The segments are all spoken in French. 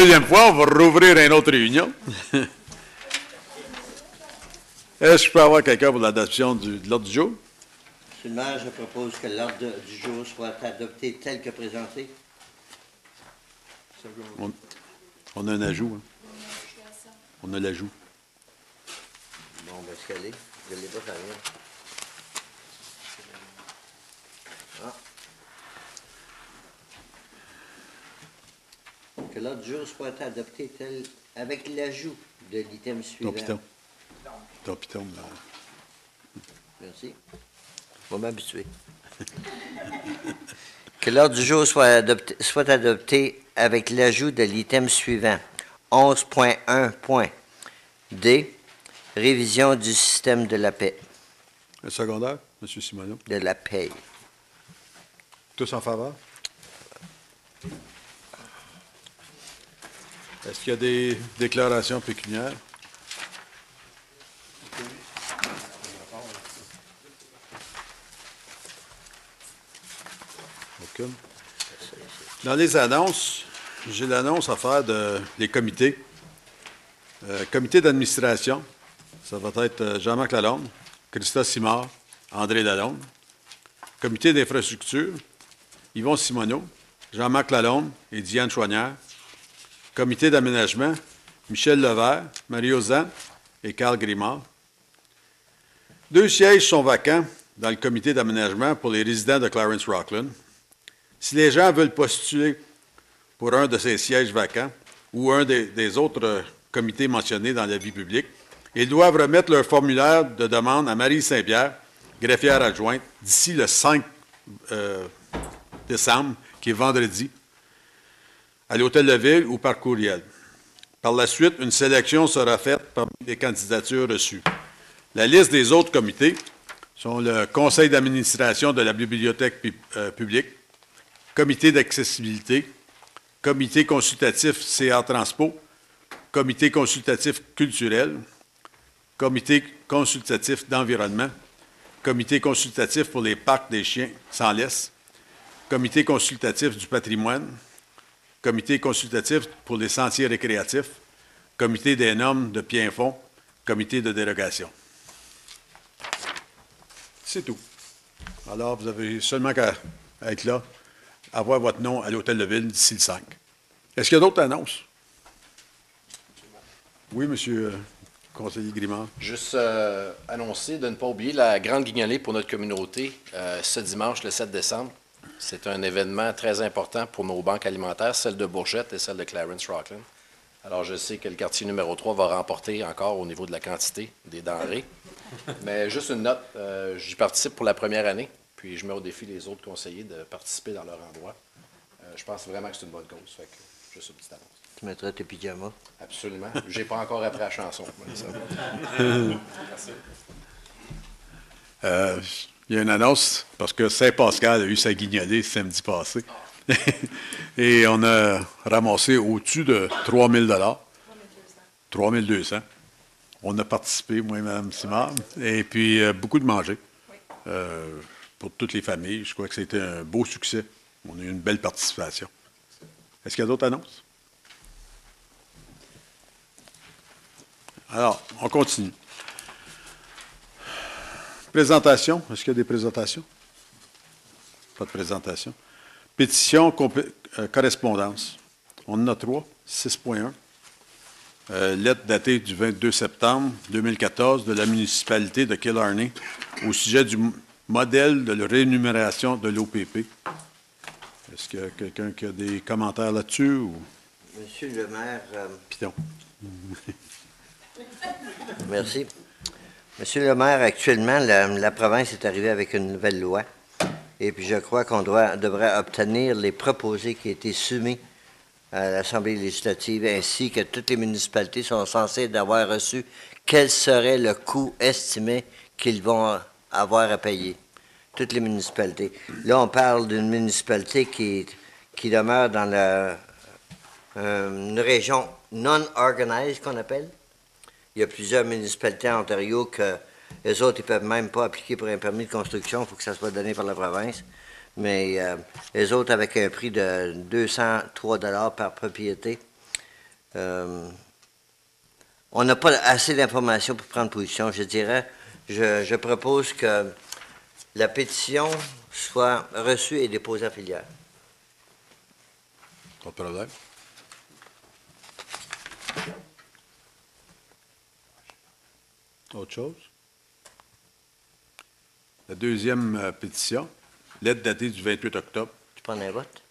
deuxième fois, on va rouvrir une autre réunion. Est-ce que je peux avoir quelqu'un pour l'adoption de l'ordre du jour? Monsieur le maire, je propose que l'ordre du jour soit adopté tel que présenté. On a un ajout. Hein? On a l'ajout. Bon, ben, ce qu'elle est, je ne l'ai pas fait rien. Ah. Que l'ordre du jour soit adopté tel, avec l'ajout de l'item suivant. Ton piton, là. Merci. Je vais m'habituer. Que l'ordre du jour soit adopté avec l'ajout de l'item suivant. 11.1. Révision du système de la paix. Un secondaire, M. Simoneau. De la paie. Tous en faveur? Est-ce qu'il y a des déclarations pécuniaires? Aucune. Dans les annonces, j'ai l'annonce à faire des comités. Comité d'administration, ça va être Jean-Marc Lalonde, Christa Simard, André Lalonde. Comité d'infrastructure, Yvon Simoneau, Jean-Marc Lalonde et Diane Chouanière. Comité d'aménagement, Michel Levert, Mario Zan et Carl Grimard. 2 sièges sont vacants dans le comité d'aménagement pour les résidents de Clarence-Rockland. Si les gens veulent postuler pour un de ces sièges vacants ou un des autres comités mentionnés dans la vie publique, ils doivent remettre leur formulaire de demande à Marie Saint-Pierre, greffière adjointe, d'ici le 5 décembre, qui est vendredi, à l'Hôtel de Ville ou par courriel. Par la suite, une sélection sera faite parmi les candidatures reçues. La liste des autres comités sont le Conseil d'administration de la Bibliothèque publique, Comité d'accessibilité, Comité consultatif CA Transpo, Comité consultatif culturel, Comité consultatif d'environnement, Comité consultatif pour les parcs des chiens sans laisse, Comité consultatif du patrimoine, Comité consultatif pour les sentiers récréatifs, Comité des normes de Pierrefonds, Comité de dérogation. C'est tout. Alors, vous avez seulement qu'à être là, avoir votre nom à l'Hôtel de Ville d'ici le 5. Est-ce qu'il y a d'autres annonces? Oui, monsieur le conseiller Grimard. Juste annoncer de ne pas oublier la Grande Guignolée pour notre communauté ce dimanche, le 7 décembre. C'est un événement très important pour nos banques alimentaires, celle de Bourgette et celle de Clarence-Rockland. Alors, je sais que le quartier numéro 3 va remporter encore au niveau de la quantité des denrées. Mais juste une note, j'y participe pour la première année, puis je mets au défi les autres conseillers de participer dans leur endroit. Je pense vraiment que c'est une bonne cause. Fait que juste une petite annonce. Tu mettrais tes pyjamas? Absolument. Je n'ai pas encore appris la chanson. Merci. Il y a une annonce, parce que Saint-Pascal a eu sa guignolée samedi passé. Et on a ramassé au-dessus de 3 000 3 200. On a participé, moi et Mme Simard. Et puis, beaucoup de manger. Pour toutes les familles. Je crois que c'était un beau succès. On a eu une belle participation. Est-ce qu'il y a d'autres annonces? Alors, on continue. Présentation. Est-ce qu'il y a des présentations? Pas de présentation. Pétition, correspondance. On en a 3. 6.1. Lettre datée du 22 septembre 2014 de la municipalité de Killarney au sujet du modèle de rémunération de l'OPP. Est-ce qu'il y a quelqu'un qui a des commentaires là-dessus? Ou... Monsieur le maire... Piton. Merci. Monsieur le maire, actuellement, la province est arrivée avec une nouvelle loi. Et puis, je crois qu'on devrait obtenir les proposés qui ont été soumis à l'Assemblée législative, ainsi que toutes les municipalités sont censées d'avoir reçu quel serait le coût estimé qu'ils vont avoir à payer. Toutes les municipalités. Là, on parle d'une municipalité qui demeure dans une région non-organized, qu'on appelle. Il y a plusieurs municipalités en Ontario que les autres, ils ne peuvent même pas appliquer pour un permis de construction. Il faut que ça soit donné par la province. Mais les autres, avec un prix de 203 $ par propriété, On n'a pas assez d'informations pour prendre position. Je dirais, je propose que la pétition soit reçue et déposée à filière. Pas de problème. Autre chose? La deuxième pétition, lettre datée du 28 octobre. Tu prends un vote?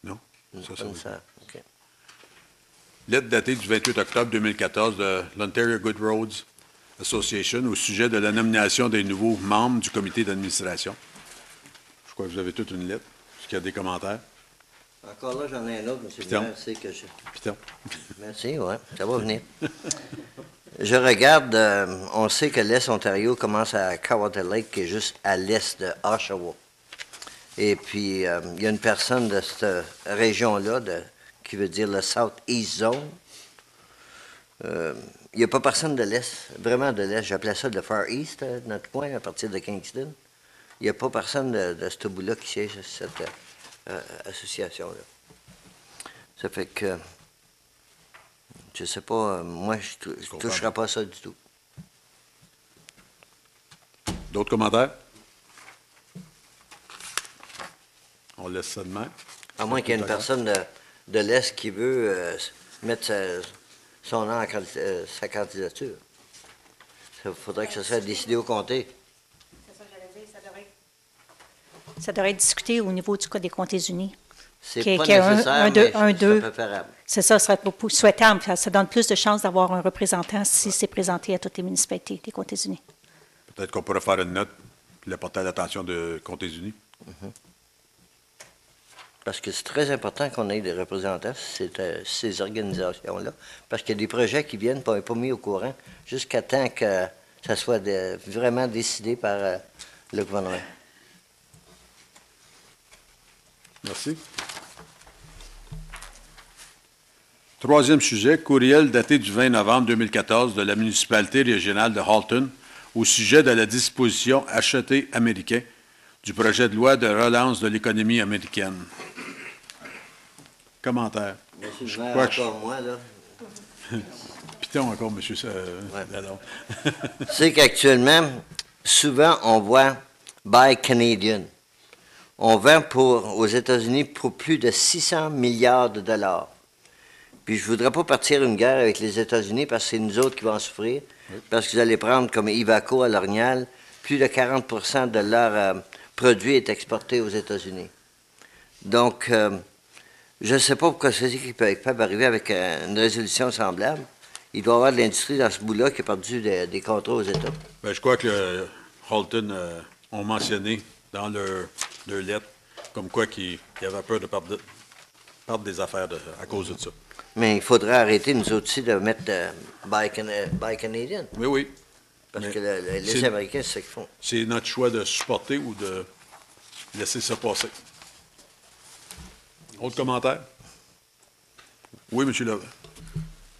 Non? Ça, Comme oui. ça. OK. Lettre datée du 28 octobre 2014 de l'Ontario Good Roads Association au sujet de la nomination des nouveaux membres du comité d'administration. Je crois que vous avez toute une lettre. Est-ce qu'il y a des commentaires? Encore là, j'en ai un autre, M. le Piton. maire, c'est que je... Piton. Merci, oui, ça va venir. Je regarde, on sait que l'Est Ontario commence à Cowata Lake, qui est juste à l'est de Oshawa. Et puis, il y a une personne de cette région-là, qui veut dire le South East Zone. Il n'y a pas personne de l'Est, vraiment de l'Est. J'appelais ça le Far East, notre coin, à partir de Kingston. Il n'y a pas personne de ce bout-là qui siège à cette association-là. Ça fait que, je sais pas, moi, je ne toucherai pas ça du tout. D'autres commentaires? On laisse ça de même. À moins qu'il y ait une personne de l'Est qui veut mettre son nom sa candidature. Il faudrait que ça soit décidé au comté. C'est ça que j'allais dire, ça devrait être discuté au niveau du Code des Comtés unis. C'est Qui est- pas qui est un- nécessaire, un, mais deux, un, c'est deux. préférable. C'est ça, ce serait beaucoup souhaitable. Ça donne plus de chances d'avoir un représentant si c'est présenté à toutes les municipalités des Comtés unis. Peut-être qu'on pourrait faire une note et la porter à l'attention de Comtés unis. Parce que c'est très important qu'on ait des représentants, ces organisations-là, parce qu'il y a des projets qui viennent pas mis au courant jusqu'à temps que ça soit vraiment décidé par le gouvernement. Merci. Troisième sujet, courriel daté du 20 novembre 2014 de la municipalité régionale de Halton au sujet de la disposition achetée américain du projet de loi de relance de l'économie américaine. Commentaire. Monsieur le maire, crois que encore moi, là. Piton encore, monsieur Lalonde. C'est qu'actuellement, souvent, on voit « Buy Canadian ». On vend aux États-Unis pour plus de 600 milliards de dollars. Puis je ne voudrais pas partir une guerre avec les États-Unis parce que c'est nous autres qui vont en souffrir. Parce que vous allez prendre comme Ivaco à l'Orignal, plus de 40 de leur produit est exporté aux États-Unis. Donc, je ne sais pas pourquoi c'est qu'ils peuvent arriver avec une résolution semblable. Il doit y avoir de l'industrie dans ce bout-là qui a perdu des contrats aux États. Ben, je crois que Halton ont mentionné dans leur lettre comme quoi qu'il y avait peur de perdre des affaires à cause de ça. Mais il faudrait arrêter, nous autres aussi, de mettre Buy Canadian. Oui, oui. Parce Mais que les c'est- Américains, c'est ce qu'ils font. C'est notre choix de supporter ou de laisser ça passer. Autre commentaire? Oui, M. Levin.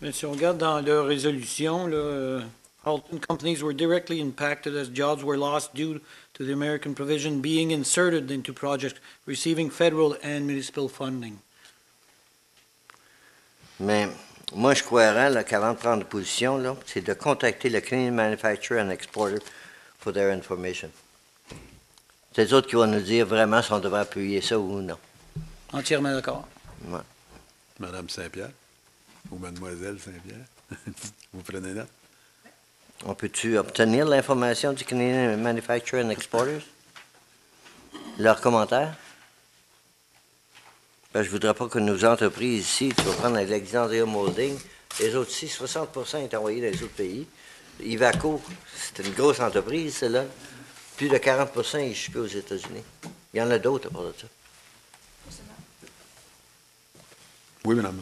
Mais si on regarde dans leur résolution, là, Halton companies were directly impacted as jobs were lost due to the American provision being inserted into projects receiving federal and municipal funding. Mais moi, je croirais là, qu'avant de prendre position, là, c'est de contacter le Canadian Manufacturer and Exporter for their information. C'est eux autres qui vont nous dire vraiment si on devrait appuyer ça ou non. Entièrement d'accord. Ouais. Madame Saint-Pierre ou Mademoiselle Saint-Pierre. Vous prenez note? On peut-tu obtenir l'information du Canadian Manufacturer and Exporters? Leurs commentaires? Ben, je ne voudrais pas que nos entreprises ici, tu vas prendre Alexandria Molding, les autres ici, 60 est envoyé dans les autres pays. Ivaco, c'est une grosse entreprise, celle-là. Plus de 40 est échappé aux États-Unis. Il y en a d'autres à part de ça. Oui, madame.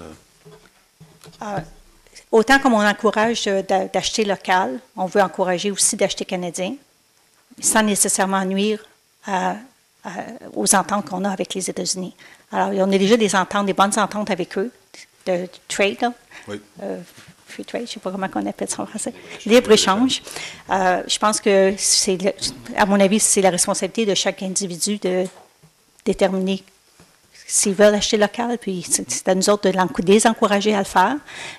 Autant comme on encourage d'acheter local, on veut encourager aussi d'acheter canadien, sans nécessairement nuire aux ententes qu'on a avec les États-Unis. Alors, on a déjà des bonnes ententes avec eux, de trade, là. Oui. Free trade, je ne sais pas comment on appelle ça en français, libre-échange. Je pense que, à mon avis, c'est la responsabilité de chaque individu de déterminer s'ils veulent acheter local, puis c'est à nous autres de les encourager à le faire.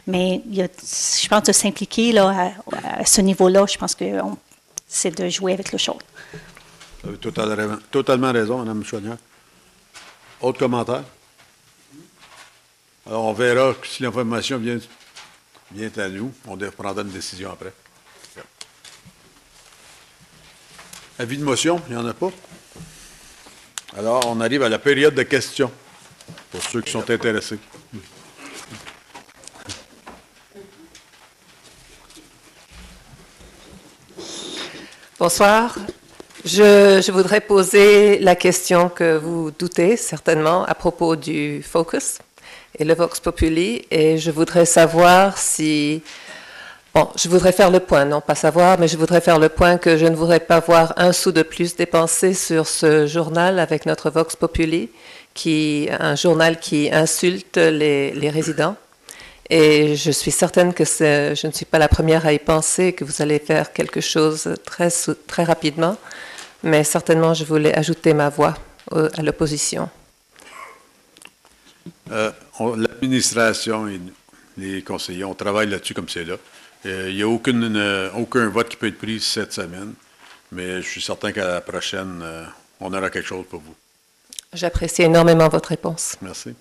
Mais je pense de s'impliquer là, à ce niveau-là, je pense que c'est de jouer avec le chaud. Vous avez totalement raison, Mme Chouanière. Autre commentaire? Alors, on verra si l'information vient à nous. On prendra une décision après. Avis de motion, il n'y en a pas? Alors, on arrive à la période de questions, pour ceux qui sont intéressés. Bonsoir. Je voudrais poser la question que vous doutez certainement à propos du Focus et le Vox Populi, et je voudrais savoir si... Bon, je voudrais faire le point, non pas savoir, mais je voudrais faire le point que je ne voudrais pas voir un sou de plus dépensé sur ce journal avec notre Vox Populi, un journal qui insulte les résidents. Et je suis certaine que je ne suis pas la première à y penser, que vous allez faire quelque chose très rapidement, mais certainement je voulais ajouter ma voix à l'opposition. L'administration et les conseillers, on travaille là-dessus comme c'est là. Il n'y a aucun vote qui peut être pris cette semaine, mais je suis certain qu'à la prochaine, on aura quelque chose pour vous. J'apprécie énormément votre réponse. Merci.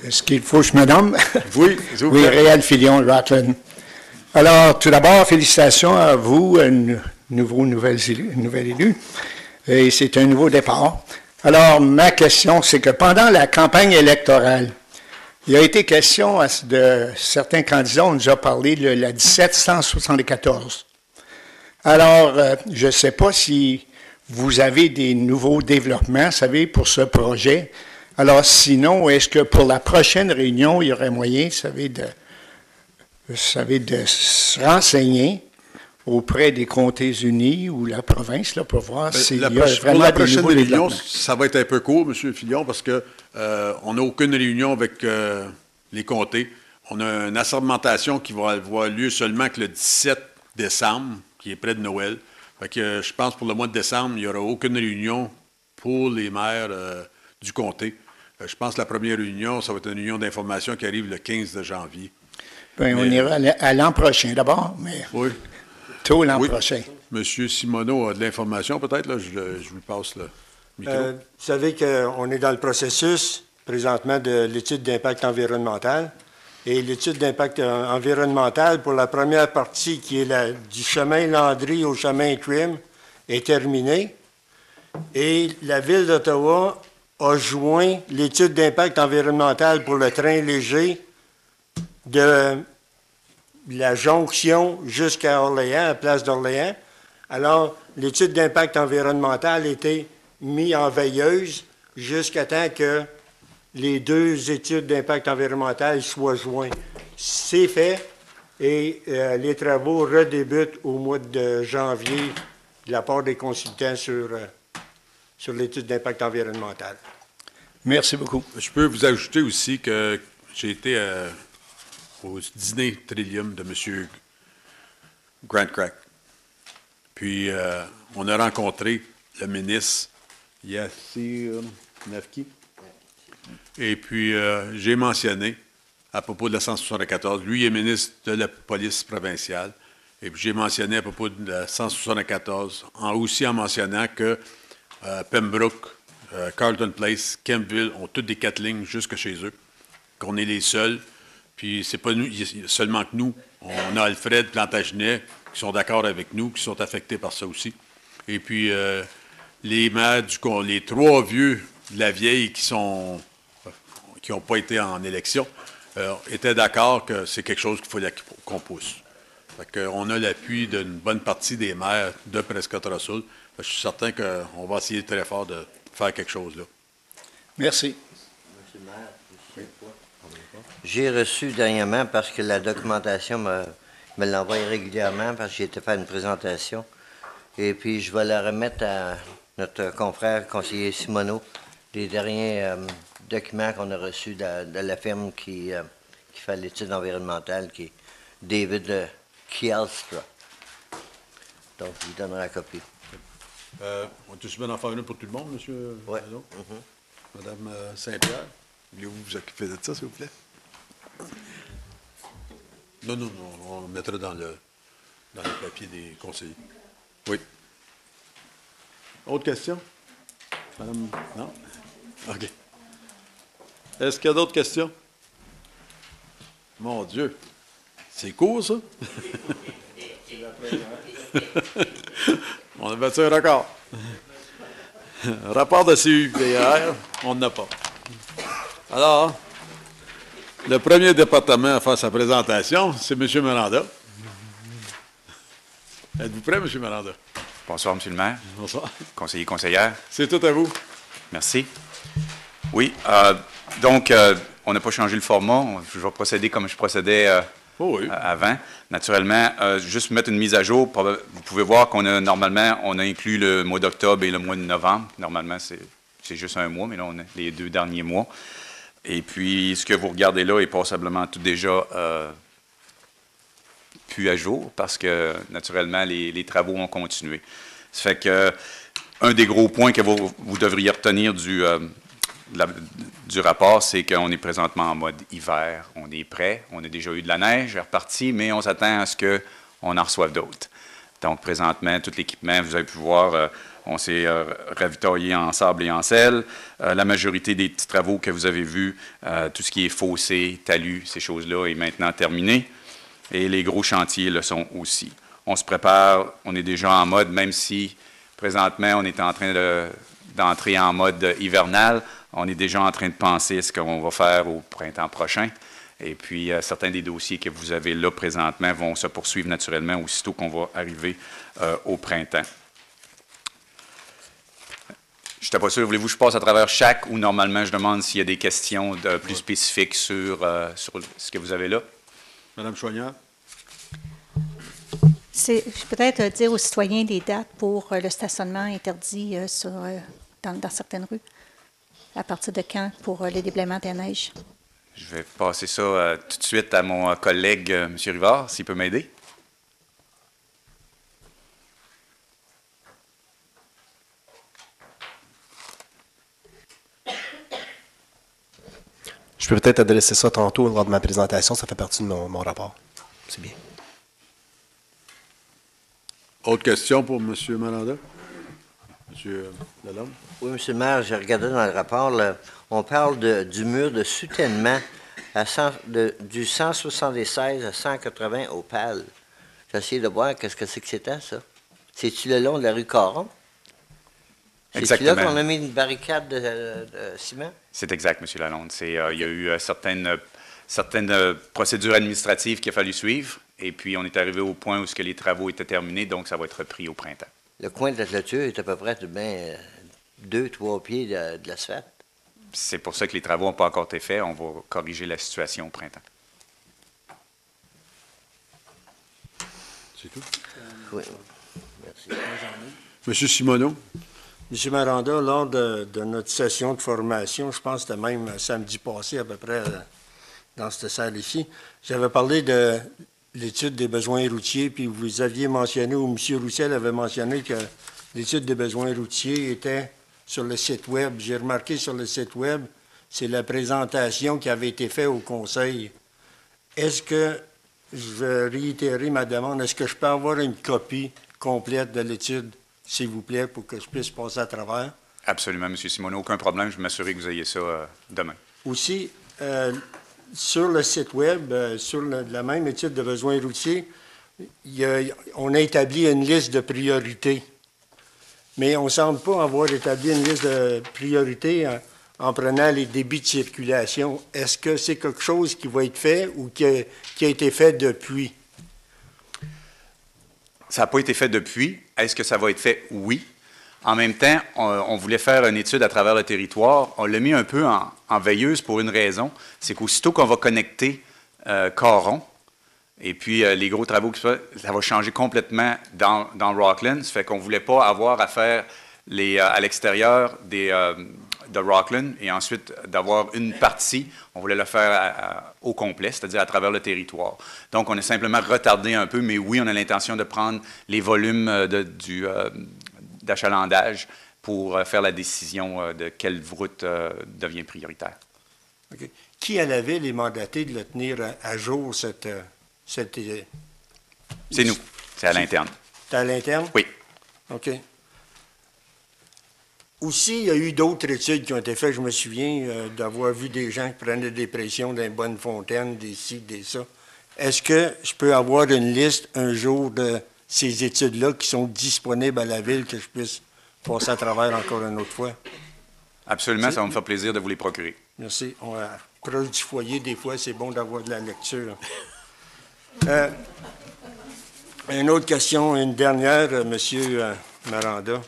Est-ce qu'il faut que je me nomme? Oui, s'il vous Oui, plaît. Réal Filion, Rockland. Alors, tout d'abord, félicitations à vous, nouvel élu. Et c'est un nouveau départ. Alors, ma question, c'est que pendant la campagne électorale, il a été question de certains candidats, on nous a parlé de la 1774. Alors, je ne sais pas si vous avez des nouveaux développements, vous savez, pour ce projet. Alors, sinon, est-ce que pour la prochaine réunion, il y aurait moyen, vous savez, de se renseigner auprès des comtés unis ou la province, là, pour voir s'il y a vraiment pour la des prochaine nouveaux réunion, développements. ça va être un peu court, M. Fillon, parce que on n'a aucune réunion avec les comtés. On a une assermentation qui va avoir lieu seulement que le 17 décembre, qui est près de Noël. Fait que, je pense pour le mois de décembre, il n'y aura aucune réunion pour les maires du comté. Je pense que la première réunion, ça va être une réunion d'information qui arrive le 15 de janvier. Bien, on ira à l'an prochain d'abord, mais Oui. tôt l'an Oui. prochain. Monsieur Simoneau a de l'information, peut-être, là, je lui passe le micro. Vous savez qu'on est dans le processus présentement de l'étude d'impact environnemental. Et l'étude d'impact environnemental pour la première partie qui est du chemin Landry au chemin Trim est terminée. Et la Ville d'Ottawa a joint l'étude d'impact environnemental pour le train léger de la jonction jusqu'à Orléans, à Place d'Orléans. Alors, l'étude d'impact environnemental était mise en veilleuse jusqu'à temps que les deux études d'impact environnemental soient jointes. C'est fait et les travaux redébutent au mois de janvier de la part des consultants sur l'étude d'impact environnemental. Merci beaucoup. Je peux vous ajouter aussi que j'ai été au dîner Trillium de M. Grant Crack. Puis, on a rencontré le ministre Yassir Nafki. Et puis, j'ai mentionné, à propos de la 174, lui est ministre de la police provinciale. Et puis, j'ai mentionné à propos de la 174, aussi en mentionnant que Pembroke, Carlton Place, Kempville ont toutes des 4 lignes jusque chez eux, qu'on est les seuls. Puis, c'est pas nous, seulement que nous. On a Alfred, Plantagenet, qui sont d'accord avec nous, qui sont affectés par ça aussi. Et puis, les maires, les 3 vieux de la vieille qui n'ont pas été en élection, étaient d'accord que c'est quelque chose qu'il fallait qu'on pousse. Fait qu'on a l'appui d'une bonne partie des maires de Prescott-Russell. Je suis certain qu'on va essayer très fort de faire quelque chose là. Merci. Monsieur le maire, j'ai reçu dernièrement, parce que la documentation me l'envoie régulièrement, parce que j'ai été faire une présentation. Et puis, je vais la remettre à notre confrère conseiller Simoneau, les derniers documents qu'on a reçus de la firme qui fait l'étude environnementale, qui est David Kielstra. Donc, je lui donnerai la copie. On est bien d'en faire une pour tout le monde, monsieur? Ouais. Madame Saint-Pierre, voulez-vous vous occuper de ça, s'il vous plaît? Non, on le mettra dans le papier des conseillers. Oui. Autre question? Madame? Non? OK. Est-ce qu'il y a d'autres questions? Mon Dieu! C'est court, ça? On a battu un record. Rapport de CUPR, on n'en a pas. Alors, le premier département à faire sa présentation, c'est M. Miranda. Êtes-vous prêt, M. Miranda? Bonsoir, M. le maire. Bonsoir. Conseiller, conseillère. C'est tout à vous. Merci. Oui, donc, on n'a pas changé le format. Je vais procéder comme je procédais avant. Naturellement, juste mettre une mise à jour. Vous pouvez voir qu'on a normalement, on a inclus le mois d'octobre et le mois de novembre. Normalement, c'est juste un mois, mais là, on a les 2 derniers mois. Et puis, ce que vous regardez là est possiblement tout déjà plus à jour parce que, naturellement, les travaux ont continué. Ça fait que un des gros points que vous devriez retenir du rapport, c'est qu'on est présentement en mode hiver. On est prêt. On a déjà eu de la neige, reparti, mais on s'attend à ce qu'on en reçoive d'autres. Donc, présentement, tout l'équipement, vous avez pu voir, on s'est ravitaillé en sable et en sel. La majorité des petits travaux que vous avez vus, tout ce qui est fossé, talus, ces choses-là, est maintenant terminé. Et les gros chantiers le sont aussi. On se prépare, on est déjà en mode, même si présentement, on est en train d'entrer en mode hivernal, on est déjà en train de penser à ce qu'on va faire au printemps prochain. Et puis, certains des dossiers que vous avez là présentement vont se poursuivre naturellement aussitôt qu'on va arriver au printemps. Je n'étais pas sûr, voulez-vous que je passe à travers chaque ou normalement je demande s'il y a des questions plus spécifiques sur ce que vous avez là? Madame Chouanière? Je vais peut-être dire aux citoyens des dates pour le stationnement interdit dans certaines rues. À partir de quand pour le déblaiement des neiges? Je vais passer ça tout de suite à mon collègue, M. Rivard, s'il peut m'aider. Je peux peut-être adresser ça tantôt lors de ma présentation. Ça fait partie de mon rapport. C'est bien. Autre question pour M. Miranda? M. Lalonde? Oui, M. le maire, j'ai regardé dans le rapport, là, on parle du mur de soutènement du 176 à 180 au PAL. J'ai essayé de voir qu'est-ce que c'est que c'était, ça. C'est-tu le long de la rue Caron? C'est-tu là qu'on a mis une barricade de ciment? C'est exact, M. Lalonde. Il y a eu certaines procédures administratives qu'il a fallu suivre, et puis on est arrivé au point où les travaux étaient terminés, donc ça va être repris au printemps. Le coin de la clôture est à peu près 2-3 pieds de l'asphalte. C'est pour ça que les travaux n'ont pas encore été faits. On va corriger la situation au printemps. C'est tout? Oui. Merci. M. Simoneau? M. Miranda, lors de notre session de formation, je pense que c'était même samedi passé à peu près dans cette salle ici, j'avais parlé de l'étude des besoins routiers, puis vous aviez mentionné, ou M. Roussel avait mentionné que l'étude des besoins routiers était sur le site Web. J'ai remarqué sur le site Web, c'est la présentation qui avait été faite au Conseil. Est-ce que, je vais réitérer ma demande, est-ce que je peux avoir une copie complète de l'étude, s'il vous plaît, pour que je puisse passer à travers? Absolument, M. Simoneau. Aucun problème. Je vais m'assurer que vous ayez ça demain. Aussi, sur le site Web, sur la même étude de besoins routiers, on a établi une liste de priorités. Mais on ne semble pas avoir établi une liste de priorités en prenant les débits de circulation. Est-ce que c'est quelque chose qui va être fait ou qui a été fait depuis? Ça n'a pas été fait depuis. Est-ce que ça va être fait? Oui. En même temps, on voulait faire une étude à travers le territoire. On l'a mis un peu en veilleuse pour une raison. C'est qu'aussitôt qu'on va connecter Caron, et puis les gros travaux, ça va changer complètement dans Rockland. Ça fait qu'on ne voulait pas avoir à faire à l'extérieur de Rockland et ensuite d'avoir une partie. On voulait le faire au complet, c'est-à-dire à travers le territoire. Donc, on a simplement retardé un peu, mais oui, on a l'intention de prendre les volumes d'achalandage pour faire la décision de quelle route devient prioritaire. OK. Qui à la ville est mandaté de le tenir à jour, cette C'est nous. C'est à l'interne. C'est à l'interne? Oui. OK. Aussi, il y a eu d'autres études qui ont été faites. Je me souviens d'avoir vu des gens qui prenaient des pressions dans les bonnes fontaines, des ci, des ça. Est-ce que je peux avoir une liste un jour de ces études-là qui sont disponibles à la ville, que je puisse passer à travers encore une autre fois? Absolument, ça va me faire plaisir de vous les procurer. Merci. Proche du foyer, des fois, c'est bon d'avoir de la lecture. Une autre question, une dernière, M. Maranda.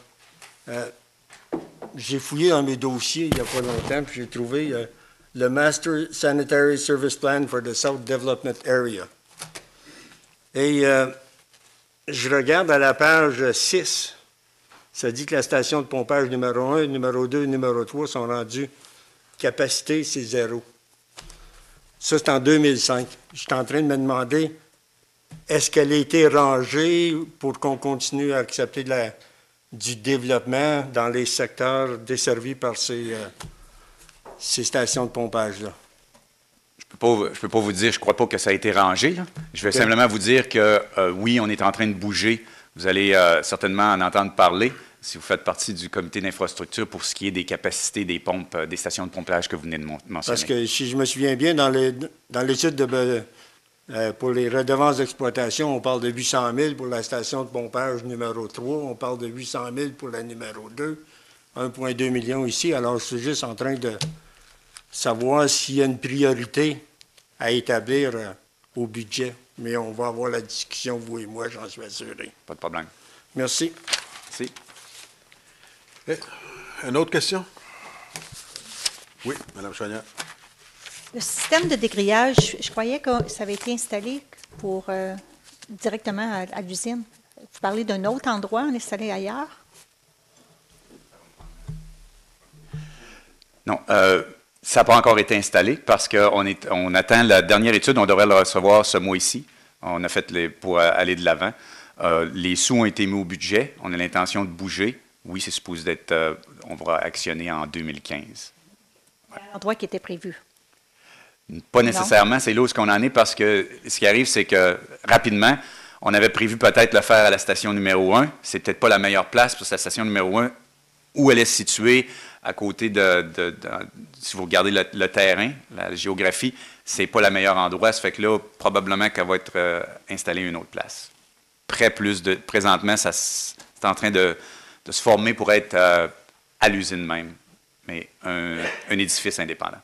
J'ai fouillé dans mes dossiers il n'y a pas longtemps, puis j'ai trouvé le Master Sanitary Service Plan for the South Development Area. Et je regarde à la page 6, ça dit que la station de pompage numéro 1, numéro 2, numéro 3 sont rendus capacité, c'est 0. Ça, c'est en 2005. Je suis en train de me demander, est-ce qu'elle a été rangée pour qu'on continue à accepter du développement dans les secteurs desservis par ces stations de pompage-là? Je peux pas vous dire, je ne crois pas que ça a été rangé. Là. Je vais simplement vous dire que oui, on est en train de bouger. Vous allez certainement en entendre parler si vous faites partie du comité d'infrastructure pour ce qui est des capacités des pompes, des stations de pompage que vous venez de mentionner. Parce que si je me souviens bien, dans l'étude pour les redevances d'exploitation, on parle de 800 000 pour la station de pompage numéro 3, on parle de 800 000 pour la numéro 2, 1,2 million ici. Alors, je suis juste en train de savoir s'il y a une priorité à établir au budget. Mais on va avoir la discussion, vous et moi, j'en suis assuré. Pas de problème. Merci. Merci. Une autre question? Oui, Mme Chagnon. Le système de dégrillage, je croyais que ça avait été installé directement à l'usine. Vous parlez d'un autre endroit, installé ailleurs? Non, ça n'a pas encore été installé parce qu'on attend la dernière étude. On devrait le recevoir ce mois-ci. On a fait pour aller de l'avant. Les sous ont été mis au budget. On a l'intention de bouger. Oui, c'est supposé d'être, on va actionner en 2015. Ouais. L'endroit qui était prévu. Pas nécessairement, c'est là où on en est parce que ce qui arrive, c'est que rapidement, on avait prévu peut-être le faire à la station numéro 1. C'est peut-être pas la meilleure place pour la station numéro 1 où elle est située à côté si vous regardez le terrain, la géographie, c'est pas le meilleur endroit. Ça fait que là, probablement qu'elle va être installée à une autre place. Présentement, c'est en train de se former pour être à l'usine même, mais un édifice indépendant.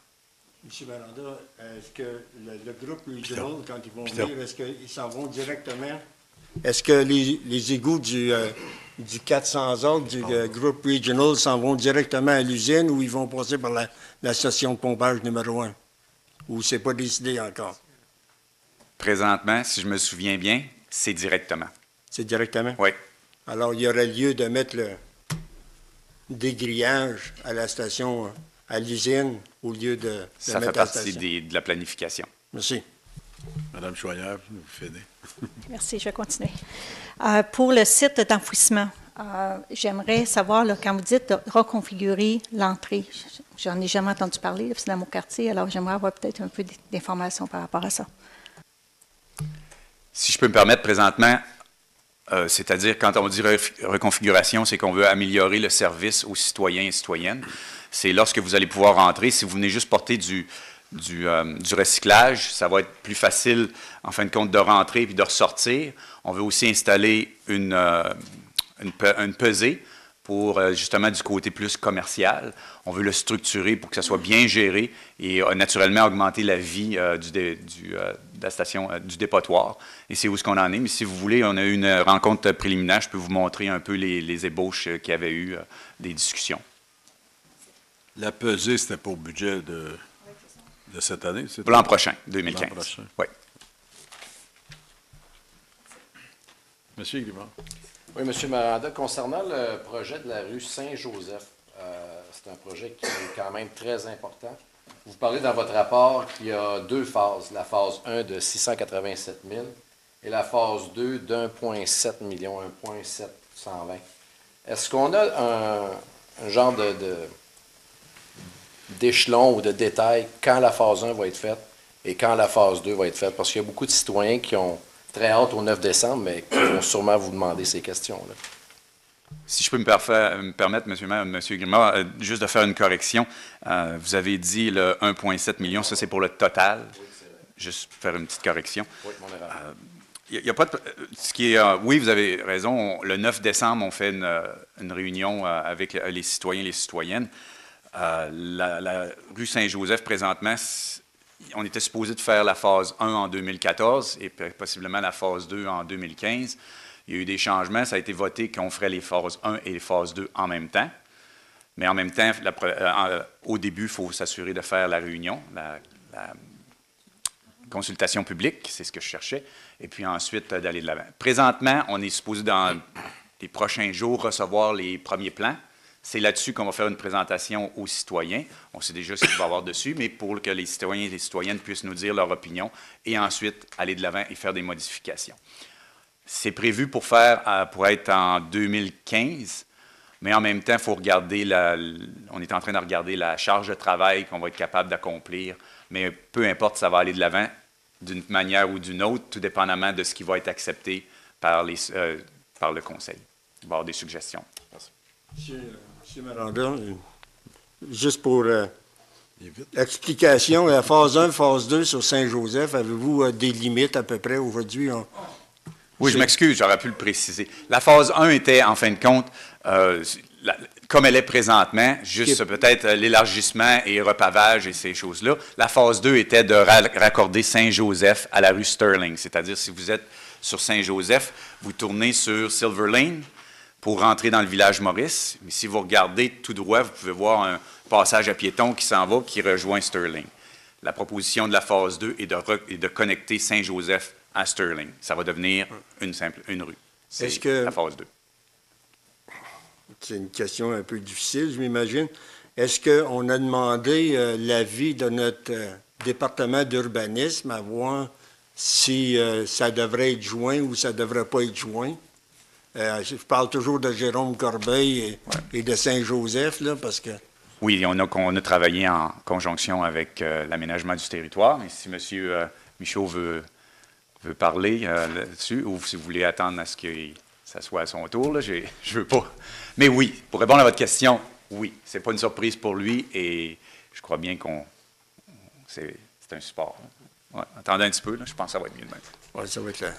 M. Maranda, est-ce que le groupe Regional, quand ils vont venir, est-ce qu'ils s'en vont directement? Est-ce que les égouts du 400 autres du groupe Regional s'en vont directement à l'usine ou ils vont passer par la station de pompage numéro 1? Ou c'est pas décidé encore? Présentement, si je me souviens bien, c'est directement. C'est directement? Oui. Alors, il y aurait lieu de mettre le dégrillage à la station, à l'usine, au lieu de ça mettre fait partie de la planification. Merci. Mme Chouanière, vous finissez. Merci, je vais continuer. Pour le site d'enfouissement, j'aimerais savoir, là, quand vous dites de reconfigurer l'entrée, j'en ai jamais entendu parler, là, c'est dans mon quartier, alors j'aimerais avoir peut-être un peu d'informations par rapport à ça. Si je peux me permettre, présentement, c'est-à-dire quand on dit reconfiguration, c'est qu'on veut améliorer le service aux citoyens et citoyennes. C'est lorsque vous allez pouvoir rentrer, si vous venez juste porter du recyclage, ça va être plus facile, en fin de compte, de rentrer puis de ressortir. On veut aussi installer une pesée pour, justement, du côté plus commercial. On veut le structurer pour que ça soit bien géré et, naturellement, augmenter la vie de la station, du dépotoir. Et c'est où ce qu'on en est. Mais si vous voulez, on a eu une rencontre préliminaire. Je peux vous montrer un peu les ébauches qu'il y avait eu, des discussions. La pesée, c'était pour le budget de cette année? Pour l'an prochain, 2015. L'an prochain. Oui. Monsieur Grimard. Oui, M. Maranda, concernant le projet de la rue Saint-Joseph, c'est un projet qui est quand même très important. Vous parlez dans votre rapport qu'il y a deux phases. La phase 1 de 687 000 et la phase 2 d'1,7 million, 1,720. Est-ce qu'on a un genre d'échelon ou de détail quand la phase 1 va être faite et quand la phase 2 va être faite? Parce qu'il y a beaucoup de citoyens qui ont très hâte au 9 décembre, mais qui vont sûrement vous demander ces questions-là. Si je peux me permettre, M. Grimard, juste de faire une correction. Vous avez dit le 1,7 million, ça c'est pour le total. Juste faire une petite correction. Oui, mon erreur. Il y a pas de, ce qui est, oui, vous avez raison. Le 9 décembre, on fait une réunion avec les citoyens et les citoyennes. La rue Saint-Joseph, présentement, on était supposé de faire la phase 1 en 2014 et possiblement la phase 2 en 2015. Il y a eu des changements. Ça a été voté qu'on ferait les phases 1 et les phases 2 en même temps. Mais en même temps, au début, il faut s'assurer de faire la réunion, la consultation publique, c'est ce que je cherchais, et puis ensuite d'aller de l'avant. Présentement, on est supposé dans les prochains jours recevoir les premiers plans. C'est là-dessus qu'on va faire une présentation aux citoyens. On sait déjà ce qu'il va y avoir dessus, mais pour que les citoyens et les citoyennes puissent nous dire leur opinion et ensuite aller de l'avant et faire des modifications. C'est prévu pour être en 2015, mais en même temps, il faut regarder on est en train de regarder la charge de travail qu'on va être capable d'accomplir, mais peu importe, ça va aller de l'avant d'une manière ou d'une autre, tout dépendamment de ce qui va être accepté par le Conseil. Il va y avoir des suggestions. Merci. M. Miranda, juste pour explication, la phase 1, phase 2 sur Saint-Joseph, avez-vous des limites à peu près aujourd'hui? Oui, je m'excuse, j'aurais pu le préciser. La phase 1 était, en fin de compte, comme elle est présentement, juste peut-être l'élargissement et repavage et ces choses-là. La phase 2 était de raccorder Saint-Joseph à la rue Sterling, c'est-à-dire si vous êtes sur Saint-Joseph, vous tournez sur Silver Lane pour rentrer dans le village Maurice. Mais si vous regardez tout droit, vous pouvez voir un passage à piétons qui s'en va, qui rejoint Sterling. La proposition de la phase 2 est de connecter Saint-Joseph à Sterling. Ça va devenir une rue. C'est la phase 2. C'est une question un peu difficile, je m'imagine. Est-ce qu'on a demandé l'avis de notre département d'urbanisme à voir si ça devrait être joint ou ça ne devrait pas être joint? Je parle toujours de Jérôme Corbeil et de Saint-Joseph, là, parce que... Oui, on a travaillé en conjonction avec l'aménagement du territoire. Mais si M. Michaud veut parler là-dessus, ou si vous voulez attendre à ce que ça soit à son tour, là, je ne veux pas. Mais oui, pour répondre à votre question, oui, ce n'est pas une surprise pour lui et je crois bien c'est un support. Ouais, attendez un petit peu, là, je pense que ça va être mieux demain. Ouais, ça va être clair.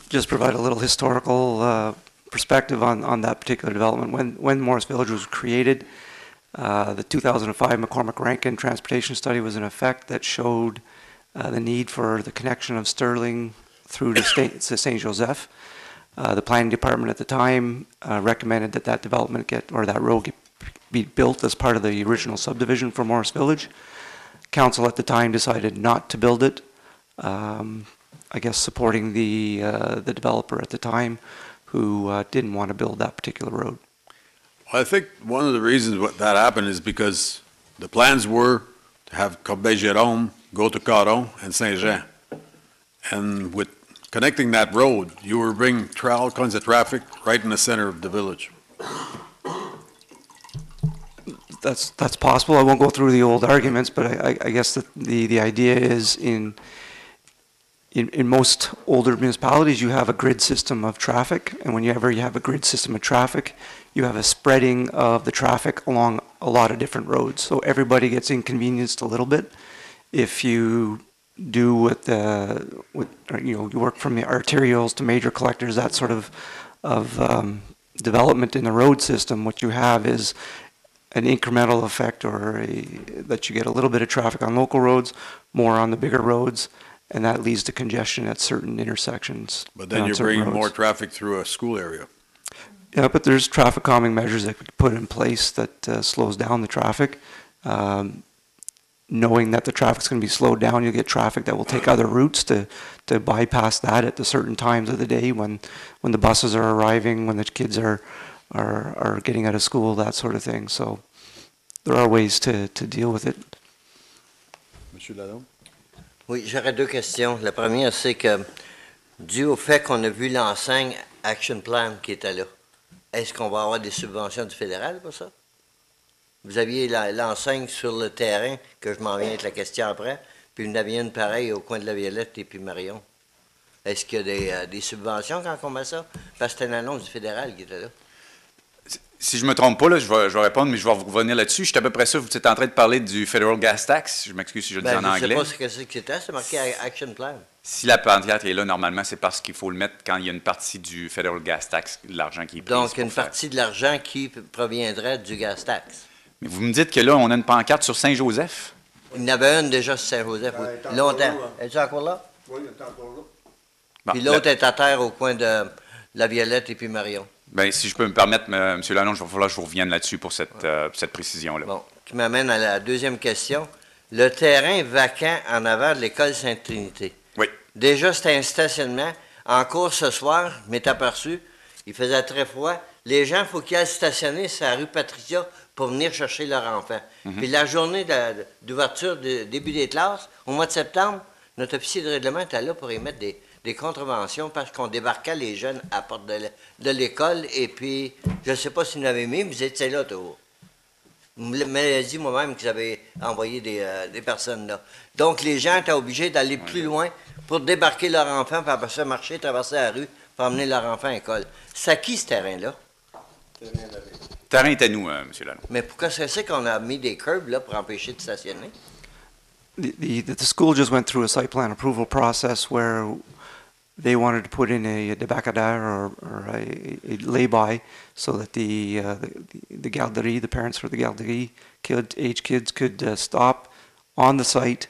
Just provide a little historical perspective on that particular development. When Morris Village was created, the 2005 McCormick-Rankin transportation study was in effect that showed the need for the connection of Sterling through to St. Joseph. The planning department at the time recommended that development that road be built as part of the original subdivision for Morris Village. Council at the time decided not to build it. I guess supporting the developer at the time who didn't want to build that particular road. Well, I think one of the reasons that happened is because the plans were to have Corbeil-Jérôme go to Caron and Saint-Jean. And with connecting that road, you were bringing all kinds of traffic right in the center of the village. That's possible. I won't go through the old arguments, but I guess that the idea is in most older municipalities, you have a grid system of traffic, and whenever you have a grid system of traffic, you have a spreading of the traffic along a lot of different roads. So everybody gets inconvenienced a little bit. If you do you work from the arterials to major collectors, that sort of development in the road system, what you have is an incremental effect, that you get a little bit of traffic on local roads, more on the bigger roads, and that leads to congestion at certain intersections. But then you're bringing more traffic through a school area. Yeah, but there's traffic calming measures that we put in place that slows down the traffic. Knowing that the traffic's going to be slowed down, you'll get traffic that will take other routes to bypass that at the certain times of the day when the buses are arriving, when the kids are getting out of school, that sort of thing. So there are ways to deal with it. Monsieur Lalonde? Oui, j'aurais deux questions. La première, c'est que, dû au fait qu'on a vu l'enseigne Action Plan qui était là, Est-ce qu'on va avoir des subventions du fédéral pour ça? Vous aviez l'enseigne sur le terrain, que je m'en viens avec la question après, puis il y en avait une pareille au coin de la Violette et puis Marion. Est-ce qu'il y a des subventions quand on met ça? Parce que c'était une annonce du fédéral qui était là. Si je ne me trompe pas, là, je vais répondre, mais je vais revenir là-dessus. Je suis à peu près sûr que vous êtes en train de parler du Federal Gas Tax. Je m'excuse si je le dis en anglais. Je ne sais pas ce que c'était, c'est marqué Action Plan. Si la pancarte est là, normalement, c'est parce qu'il faut le mettre quand il y a une partie du Federal Gas Tax, l'argent qui est pris. Donc, une partie de l'argent qui proviendrait du gas tax. Mais vous me dites que là, on a une pancarte sur Saint-Joseph? Il y en avait une déjà sur Saint-Joseph, oui. Longtemps. Elle est encore là? Oui, elle est encore là. Bon, Puis l'autre est à terre au coin de la Violette et puis Marion. Bien, si je peux me permettre, M. Lalonde, il va falloir que je vous revienne là-dessus pour cette précision-là. Bon, qui m'amène à la deuxième question. Le terrain vacant en avant de l'école Sainte-Trinité. Oui. Déjà, c'était un stationnement. En cours ce soir, je m'étais aperçu, il faisait très froid. Les gens, il faut qu'ils aillent stationner sur la rue Patricia pour venir chercher leur enfant. Puis la journée d'ouverture, début des classes, au mois de septembre, notre officier de règlement était là pour émettre des contraventions parce qu'on débarquait les jeunes à la porte de l'école. Et puis, je ne sais pas s'ils l'avaient mis, mais vous étiez là, toujours. Vous m'avez dit moi-même que j'avais envoyé des personnes là. Donc, les gens étaient obligés d'aller plus loin pour débarquer leur enfant, puis après ça, marcher, traverser la rue, pour emmener leur enfant à l'école. C'est à qui, ce terrain-là? Le terrain est à nous, M. Lalonde. Mais pourquoi c'est qu'on a mis des curbs là pour empêcher de stationner? The school just went through a site plan approval process where they wanted to put in a debacadère or a lay-by so that the garderie, the parents for the garderie, age kids could stop on the site,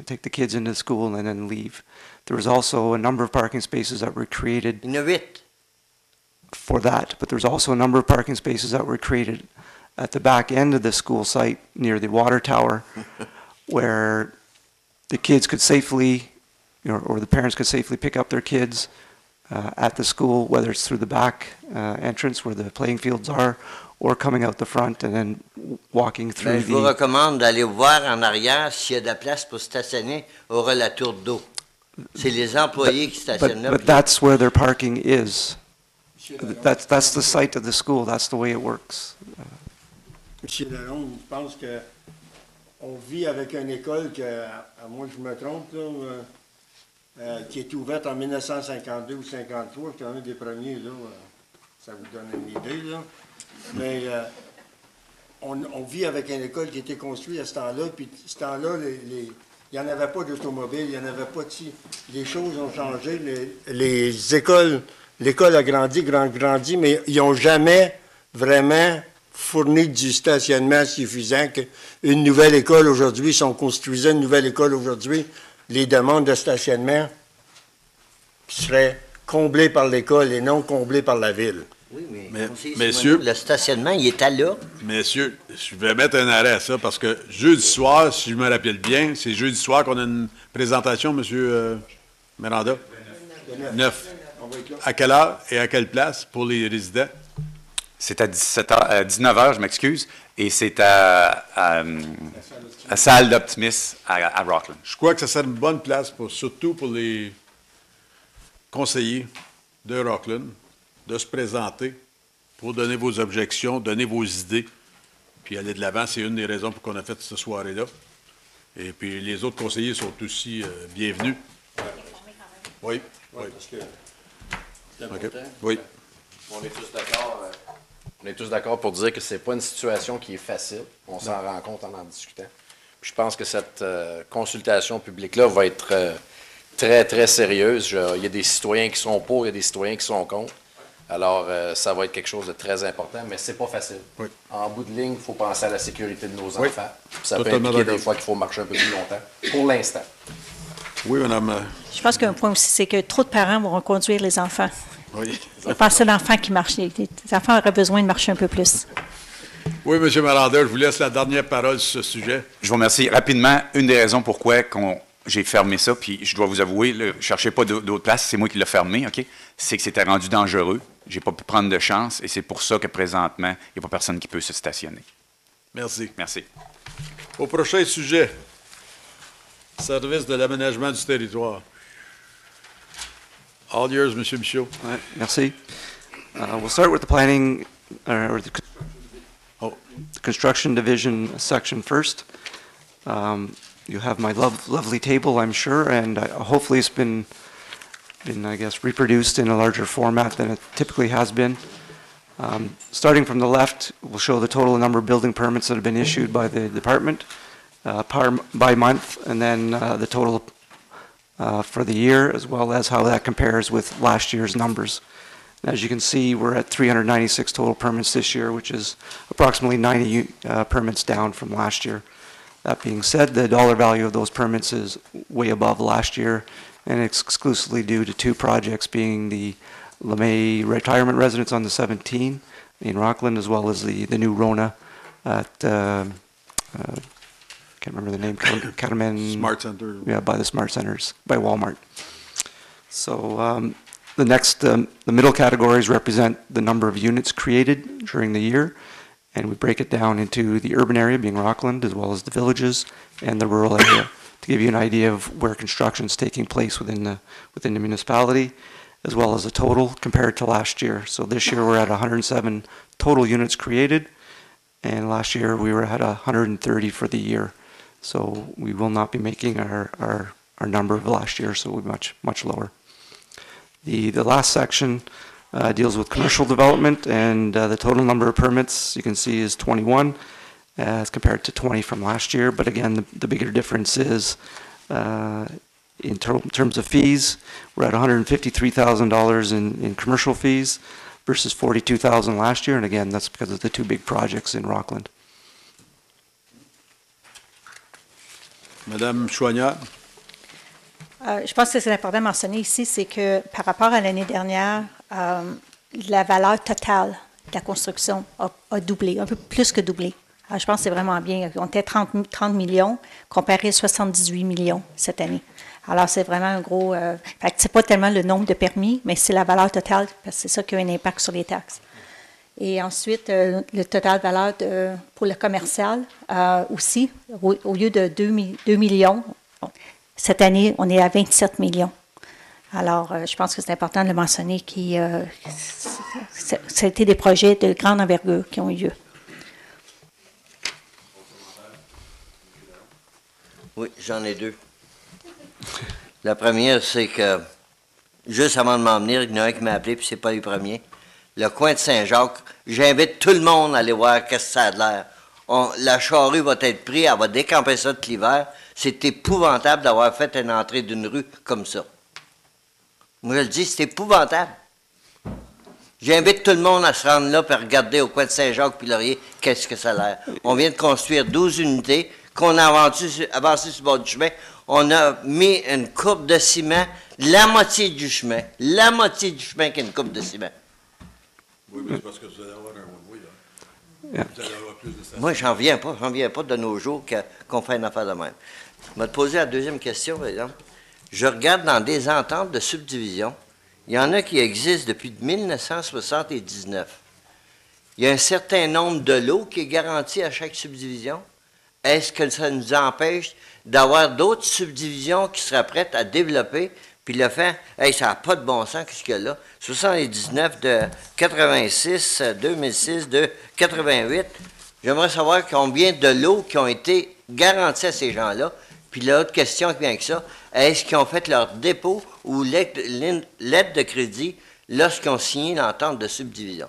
take the kids into school and then leave. There was also a number of parking spaces that were created. Il y en a 8. For that, but there's also a number of parking spaces that were created at the back end of the school site near the water tower where the kids could safely, or the parents could safely pick up their kids at the school, whether it's through the back entrance where the playing fields are, or coming out the front and then walking through Je vous recommande d'aller voir en arrière s'il y a de la place pour stationner au relatour d'eau. C'est les employés qui stationnent là. But that's where their parking is. That's the site of the school. That's the way it works. Monsieur Lalonde, je pense qu'on vit avec une école que, à moins que je me trompe, là, qui est ouverte en 1952 ou 1953, qui est un des premiers, là, ça vous donne une idée, là. Mais on vit avec une école qui a été construite à ce temps-là, puis à ce temps-là, il n'y en avait pas d'automobile, il n'y en avait pas de... Les choses ont changé, les écoles... L'école a grandi, mais ils n'ont jamais vraiment fourni du stationnement suffisant qu'une nouvelle école aujourd'hui, si on construisait une nouvelle école aujourd'hui, les demandes de stationnement seraient comblées par l'école et non comblées par la ville. Oui, messieurs, le stationnement, il était là. Messieurs, je vais mettre un arrêt à ça parce que jeudi soir, si je me rappelle bien, c'est jeudi soir qu'on a une présentation, M. Miranda? 9. À quelle heure et à quelle place pour les résidents? C'est à 19h, je m'excuse, et c'est à Salle d'Optimis à Rockland. Je crois que ça serait une bonne place, surtout pour les conseillers de Rockland, de se présenter pour donner vos objections, donner vos idées, puis aller de l'avant. C'est une des raisons pour qu'on a fait cette soirée-là. Et puis les autres conseillers sont aussi bienvenus. Oui. Parce que Okay. Oui. On est tous d'accord pour dire que c'est pas une situation qui est facile. On s'en rend compte en discutant. Puis je pense que cette consultation publique-là va être très, très sérieuse. Il y a des citoyens qui sont pour, il y a des citoyens qui sont contre. Alors, ça va être quelque chose de très important, mais c'est pas facile. Oui. En bout de ligne, il faut penser à la sécurité de nos Oui. enfants. Puis ça peut impliquer des fois qu'il faut marcher un peu plus longtemps, pour l'instant. Oui, madame. Je pense qu'un point aussi, c'est que trop de parents vont conduire les enfants. Oui. Il n'y a pas assez d'enfants qui marchent. Les enfants auraient besoin de marcher un peu plus. Oui, M. Miranda, je vous laisse la dernière parole sur ce sujet. Je vous remercie. Rapidement, une des raisons pourquoi j'ai fermé ça, puis je dois vous avouer, ne cherchez pas d'autres places, c'est moi qui l'ai fermé, OK? C'est que c'était rendu dangereux. J'ai pas pu prendre de chance, et c'est pour ça que présentement, il n'y a pas personne qui peut se stationner. Merci. Merci. Au prochain sujet, service de l'aménagement du territoire. All yours, M. Michaud. Ouais, merci. We'll start with the planning, or the construction division section first. You have my lovely table, I'm sure, and hopefully it's been, I guess, reproduced in a larger format than it typically has been. Starting from the left, we'll show the total number of building permits that have been issued by the department by month, and then the total for the year, as well as how that compares with last year's numbers. As you can see, we're at 396 total permits this year, which is approximately 90 permits down from last year. That being said, the dollar value of those permits is way above last year, and it's exclusively due to two projects, being the LeMay Retirement Residence on the 17 in Rockland, as well as the new Rona at, can't remember the name, Catamount. Smart Center. Yeah, by the Smart Centers, by Walmart. So the next, the middle categories represent the number of units created during the year, and we break it down into the urban area, being Rockland, as well as the villages, and the rural area, to give you an idea of where construction is taking place within the municipality, as well as the total compared to last year. So this year we're at 107 total units created, and last year we were at 130 for the year. So we will not be making our number of last year, so we'll be much lower. The last section deals with commercial development, and the total number of permits you can see is 21 as compared to 20 from last year. But again, the bigger difference is in terms of fees, we're at $153,000 in commercial fees versus $42,000 last year, and again, that's because of the two big projects in Rockland. Madame Chouanière. Je pense que c'est important de mentionner ici, c'est que par rapport à l'année dernière, la valeur totale de la construction a doublé, un peu plus que doublé. Alors, je pense que c'est vraiment bien. On était 30 millions, comparé à 78 millions cette année. Alors, c'est vraiment un gros... fait que c'est pas tellement le nombre de permis, mais c'est la valeur totale, parce que c'est ça qui a un impact sur les taxes. Et ensuite, le total valeur pour le commercial aussi, au lieu de 2 millions, cette année, on est à 27 millions. Alors, je pense que c'est important de le mentionner que ça a été des projets de grande envergure qui ont eu lieu. Oui, j'en ai deux. La première, c'est que, juste avant de m'en venir, il y en a un qui m'a appelé, puis c'est pas le premier. Le coin de Saint-Jacques, j'invite tout le monde à aller voir qu'est-ce que ça a de l'air. La charrue va être prise, elle va décamper ça tout l'hiver. C'est épouvantable d'avoir fait une entrée d'une rue comme ça. Moi, je le dis, c'est épouvantable. J'invite tout le monde à se rendre là et regarder au coin de Saint-Jacques puis Laurier qu'est-ce que ça a l'air. On vient de construire 12 unités qu'on a avancées sur le bord du chemin. On a mis une courbe de ciment, la moitié du chemin qui est une courbe de ciment. Oui, mais c'est parce que vous allez avoir un oui, là. Yeah. Vous allez avoir plus de stations. Moi, j'en viens pas de nos jours qu'on fait une affaire de même. Je vais te poser la deuxième question, par exemple. Je regarde dans des ententes de subdivision. Il y en a qui existent depuis 1979. Il y a un certain nombre de lots qui est garanti à chaque subdivision. Est-ce que ça nous empêche d'avoir d'autres subdivisions qui seraient prêtes à développer, puis le faire, hey, ça n'a pas de bon sens, qu'est-ce qu'il y a là? 79 de 86, 2006, de 88. J'aimerais savoir combien de lots qui ont été garantis à ces gens-là. Puis l'autre question qui vient avec ça, est-ce qu'ils ont fait leur dépôt ou lettre de crédit lorsqu'ils ont signé l'entente de subdivision?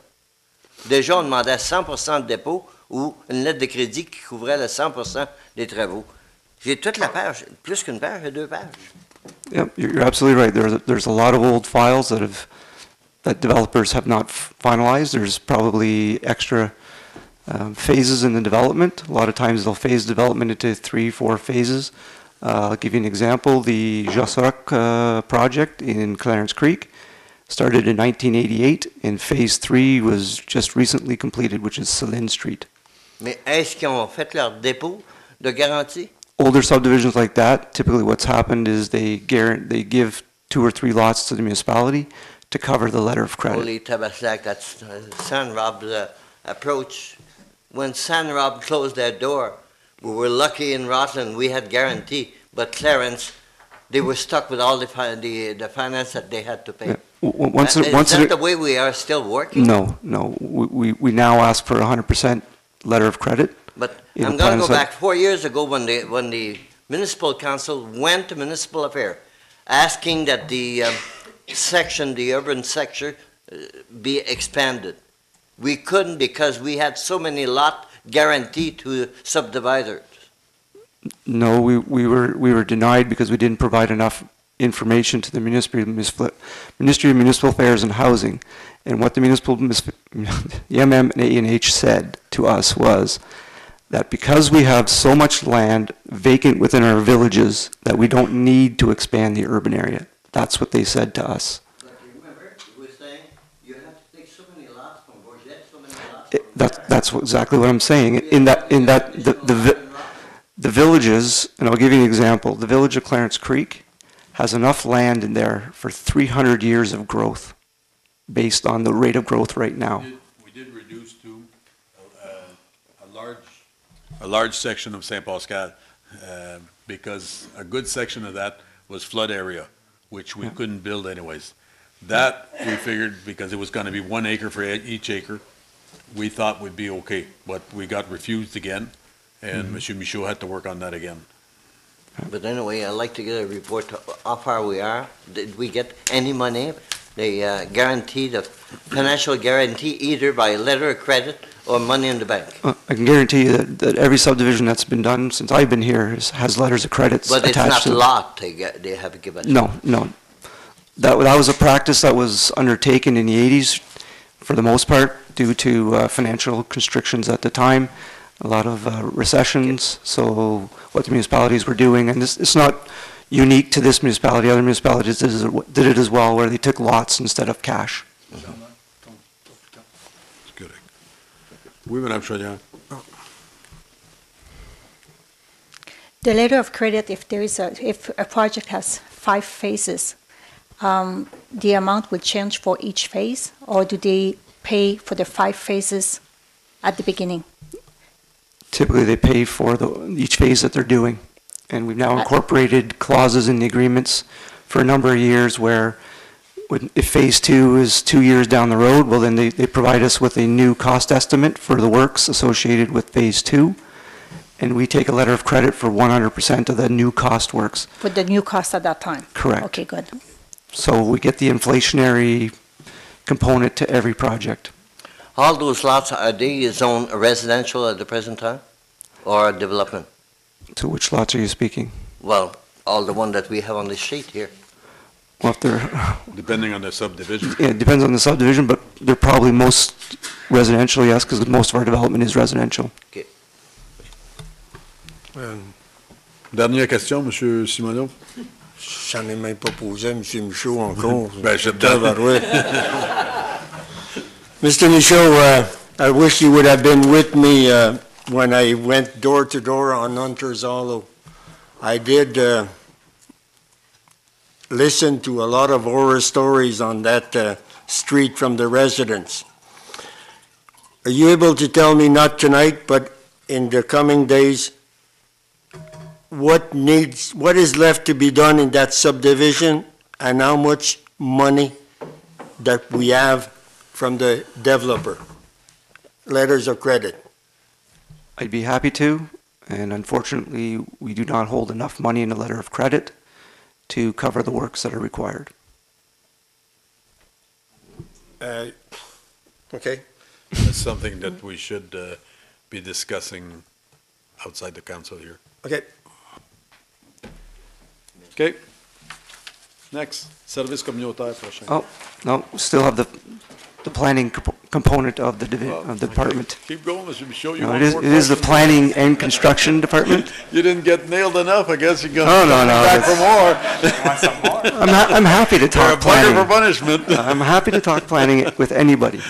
Déjà, on demandait 100% de dépôt ou une lettre de crédit qui couvrait le 100% des travaux. J'ai toute la page, plus qu'une page, j'ai 2 pages. Yep, you're absolutely right. There's a lot of old files that developers have not finalized. There's probably extra phases in the development. A lot of times they'll phase development into 3, 4 phases. I'll give you an example. The Jossac project in Clarence Creek started in 1988, and phase 3 was just recently completed, which is Celine Street. Mais est-ce qu'ils ont fait leur dépôt de garantie? Older subdivisions like that, typically what's happened is they give 2 or 3 lots to the municipality to cover the letter of credit. Holy Tabaslac, that's San Rob's approach. When San Rob closed their door, we were lucky in Rutland, we had guarantee, but Clarence, they were stuck with all the finance that they had to pay. Yeah. Once Is it, that the way we are still working? no, we now ask for a 100% letter of credit. But in I'm the going to plan go set. back 4 years ago when the municipal council went to municipal affair, asking that the section, the urban section, be expanded. We couldn't because we had so many lot guaranteed to subdividers. No, we were denied because we didn't provide enough information to the Ministry of Municipal Affairs and Housing. And what the the MMANH said to us was that because we have so much land vacant within our villages that we don't need to expand the urban area. That's what they said to us. But remember, we were saying you have to take so many lots from Bourget, so many lots from That's exactly what I'm saying. In that the villages, and I'll give you an example, the village of Clarence Creek has enough land in there for 300 years of growth based on the rate of growth right now. We did reduce to a large section of St. Pascal because a good section of that was flood area, which we couldn't build anyways. That, we figured, because it was going to be 1 acre for each acre, we thought would be okay, but we got refused again, and Monsieur Michaud had to work on that again. But anyway, I'd like to get a report to how far we are. Did we get any money? They guaranteed a financial guarantee either by letter of credit or money in the bank. I can guarantee you that every subdivision that's been done since I've been here has letters of credits But it's attached not to a them. lot they have given. No. That was a practice that was undertaken in the 80s for the most part due to financial constrictions at the time, a lot of recessions. So what the municipalities were doing, and it's not unique to this municipality, other municipalities did it as well, where they took lots instead of cash. Oui, Madame Chaudière. The letter of credit, if a project has 5 phases, the amount will change for each phase, or do they pay for the 5 phases at the beginning? Typically, they pay for each phase that they're doing. And we've now incorporated clauses in the agreements for a number of years where if phase 2 is 2 years down the road, well, then they provide us with a new cost estimate for the works associated with phase 2. And we take a letter of credit for 100% of the new cost works. For the new cost at that time? Correct. Okay, good. So we get the inflationary component to every project. All those lots, are they zoned residential at the present time or development? To which lots are you speaking? Well, all the one that we have on the sheet here. Well, if they're, Depending on the subdivision. yeah, it depends on the subdivision, but they're probably most residential, yes, because most of our development is residential. Okay. Dernière question, Monsieur Simoneau. J'en ai même pas posé à M. Michaud encore. Ben, je te Tabarouette. Mr. Michaud, I wish you would have been with me when I went door to door on Hunter's Hollow. I did listen to a lot of horror stories on that street from the residents. Are you able to tell me, not tonight, but in the coming days, what is left to be done in that subdivision and how much money that we have from the developer? Letters of credit. I'd be happy to, and unfortunately, we do not hold enough money in a letter of credit to cover the works that are required. Okay. That's something that we should be discussing outside the council here. Okay. Okay. Next, service communautaire prochain. Oh, no, still have the planning component of the department. Keep going, Mr. Michaud. You No, want it more is the questions? planning and construction department. You didn't get nailed enough, I guess you're going Oh, no, no, back for more. I'm happy to You're a talk player for planning. punishment. I'm happy to talk planning with anybody.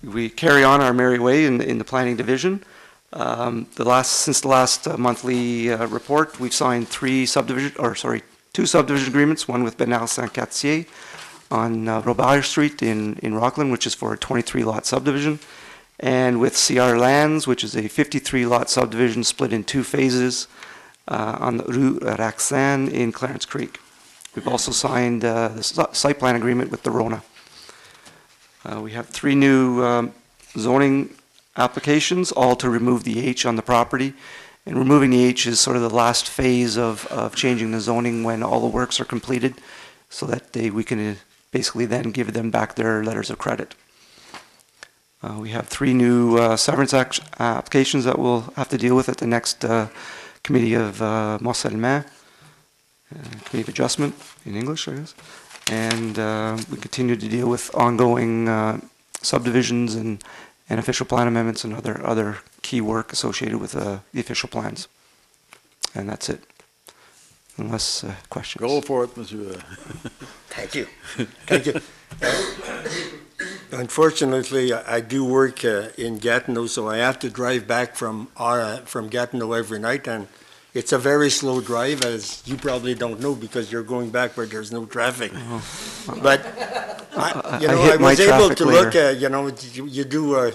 We carry on our merry way in the planning division. Since the last monthly report, we've signed two subdivision agreements, one with Bernard Saint-Cartier on Robert Street in Rockland, which is for a 23-lot subdivision, and with CR Lands, which is a 53-lot subdivision split in 2 phases on the Rue Raxan in Clarence Creek. We've also signed the site plan agreement with the Rona. We have 3 new zoning applications, all to remove the H on the property. And removing the H is sort of the last phase of changing the zoning when all the works are completed, so that we can basically then give them back their letters of credit. We have 3 new severance applications that we'll have to deal with at the next committee of morcellement, committee of adjustment in English, I guess. And we continue to deal with ongoing subdivisions and official plan amendments and other key work associated with the official plans. And that's it. Unless questions. Go for it, Monsieur. Thank you. Thank you. Unfortunately, I do work in Gatineau, so I have to drive back from Gatineau every night, and it's a very slow drive, as you probably don't know, because you're going back where there's no traffic. But I was able to look at, you do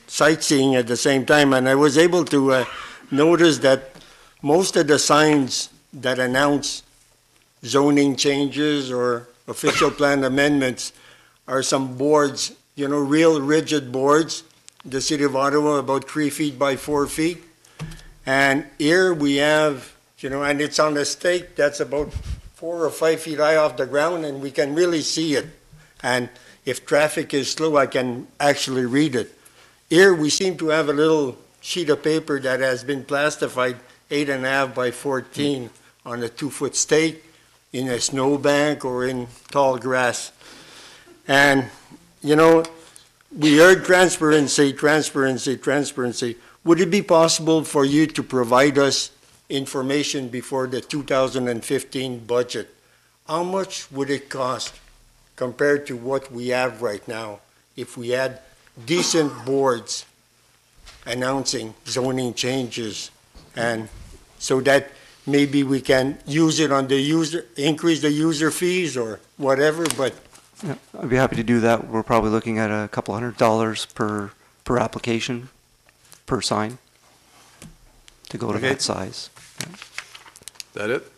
sightseeing at the same time, and I was able to notice that most of the signs that announce zoning changes or official plan amendments are some boards, real rigid boards. The City of Ottawa, about 3 feet by 4 feet. And here we have, and it's on a stake that's about 4 or 5 feet high off the ground, and we can really see it. And if traffic is slow, I can actually read it. Here we seem to have a little sheet of paper that has been plastified 8.5 by 14 on a 2-foot stake in a snowbank or in tall grass. And, we heard transparency. Would it be possible for you to provide us information before the 2015 budget? How much would it cost compared to what we have right now if we had decent boards announcing zoning changes, and so that maybe we can use it on the increase the user fees or whatever, but yeah, I'd be happy to do that. We're probably looking at a couple $100 per application, per sign, to go to that size. Yeah. That it?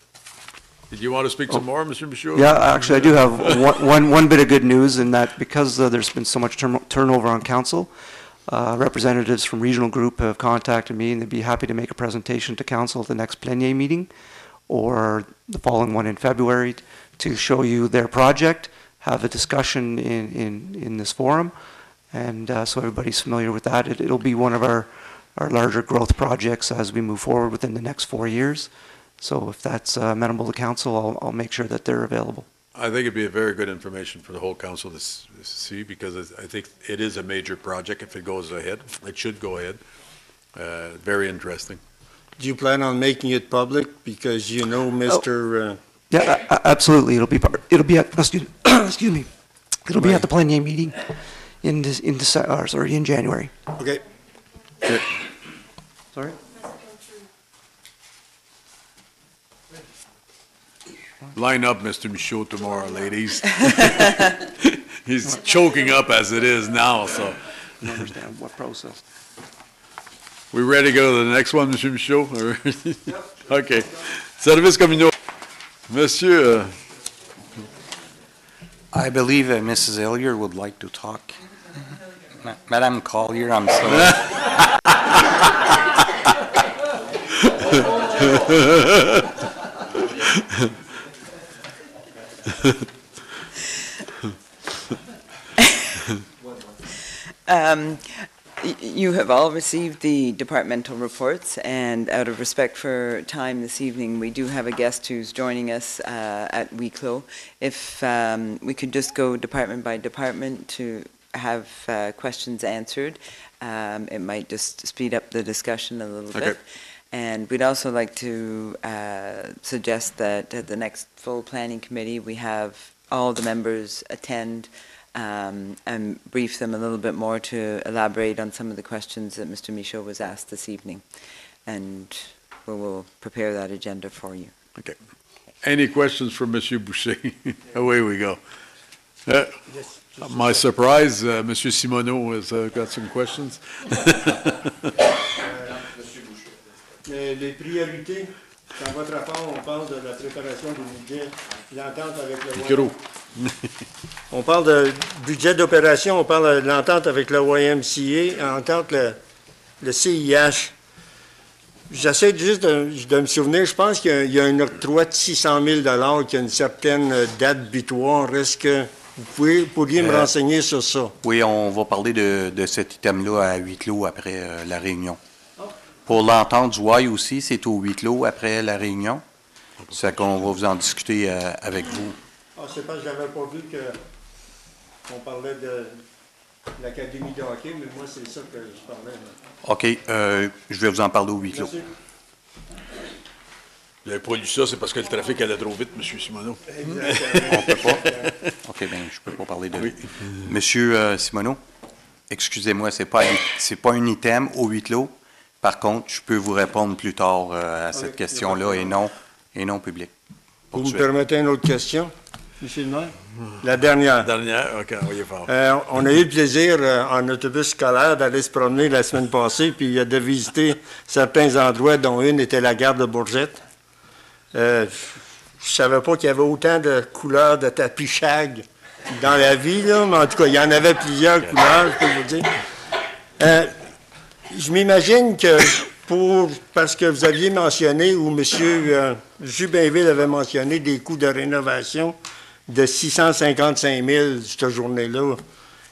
Did you want to speak some more, Mr. Michaud? Yeah, actually, I do have one bit of good news, in that because there's been so much turnover on council, representatives from Regional Group have contacted me, and they'd be happy to make a presentation to council at the next plénier meeting or the following one in February to show you their project, have a discussion in this forum, and so everybody's familiar with that. It'll be one of our larger growth projects as we move forward within the next 4 years. So if that's amenable to council, I'll make sure that they're available. I think it'd be a very good information for the whole council to see, because I think it is a major project if it goes ahead. It should go ahead. Very interesting. do you plan on making it public? Because Mr. Yeah, absolutely. It'll be at excuse me. It'll be at the plénier meeting in January. Okay. Sorry? Line up, Mr. Michaud, tomorrow, ladies. He's choking up as it is now, so. I don't understand what process. We ready to go to the next one, Monsieur Michaud? Okay. Service communautaire. Monsieur. I believe Mrs. Hillier would like to talk. Madame Collier, I'm sorry. You have all received the departmental reports, and out of respect for time this evening, we do have a guest who's joining us at huis clos. If we could just go department by department to have questions answered, it might just speed up the discussion a little bit. And we'd also like to suggest that at the next full planning committee, we have all the members attend and brief them a little bit more to elaborate on some of the questions that Mr. Michaud was asked this evening. And we will prepare that agenda for you. Okay. Any questions from Monsieur Boucher? Away we go. My surprise, Monsieur Simoneau has got some questions. Les priorités? Dans votre rapport, on parle de la préparation du budget, l'entente avec le Micro. On parle de budget d'opération, on parle de l'entente avec le YMCA, entente le CIH. J'essaie juste de me souvenir, je pense qu'il y a un octroi de 600 000 qui a une certaine date butoir. Est-ce que vous pourriez me renseigner sur ça? Oui, on va parler de cet item-là à huis clos après la réunion. Pour l'entente du Y aussi, c'est au huis clos après la réunion. C'est qu'on va vous en discuter avec vous. Ah, c'est parce que je n'avais pas vu qu'on parlait de l'Académie de hockey, mais moi, c'est ça que je parlais. OK, je vais vous en parler au huis clos. Merci. Vous n'avez pas lu ça, c'est parce que le trafic allait trop vite, M. Simoneau. Exactement. On peut pas? OK, bien, je ne peux pas parler de lui. Monsieur Simoneau, excusez-moi, c'est pas un item au huis clos. Par contre, je peux vous répondre plus tard à cette question-là et non public. Vous me permettez une autre question, M. le maire? La dernière. La dernière, OK, on y est fort. On a eu le plaisir en autobus scolaire d'aller se promener la semaine passée puis de visiter certains endroits, dont une était la gare de Bourgette. Je ne savais pas qu'il y avait autant de couleurs de tapis shag dans la vie, là, mais en tout cas, il y en avait plusieurs couleurs, je peux vous dire. Je m'imagine que parce que vous aviez mentionné, ou M. Jubinville avait mentionné des coûts de rénovation de 655 000 cette journée-là.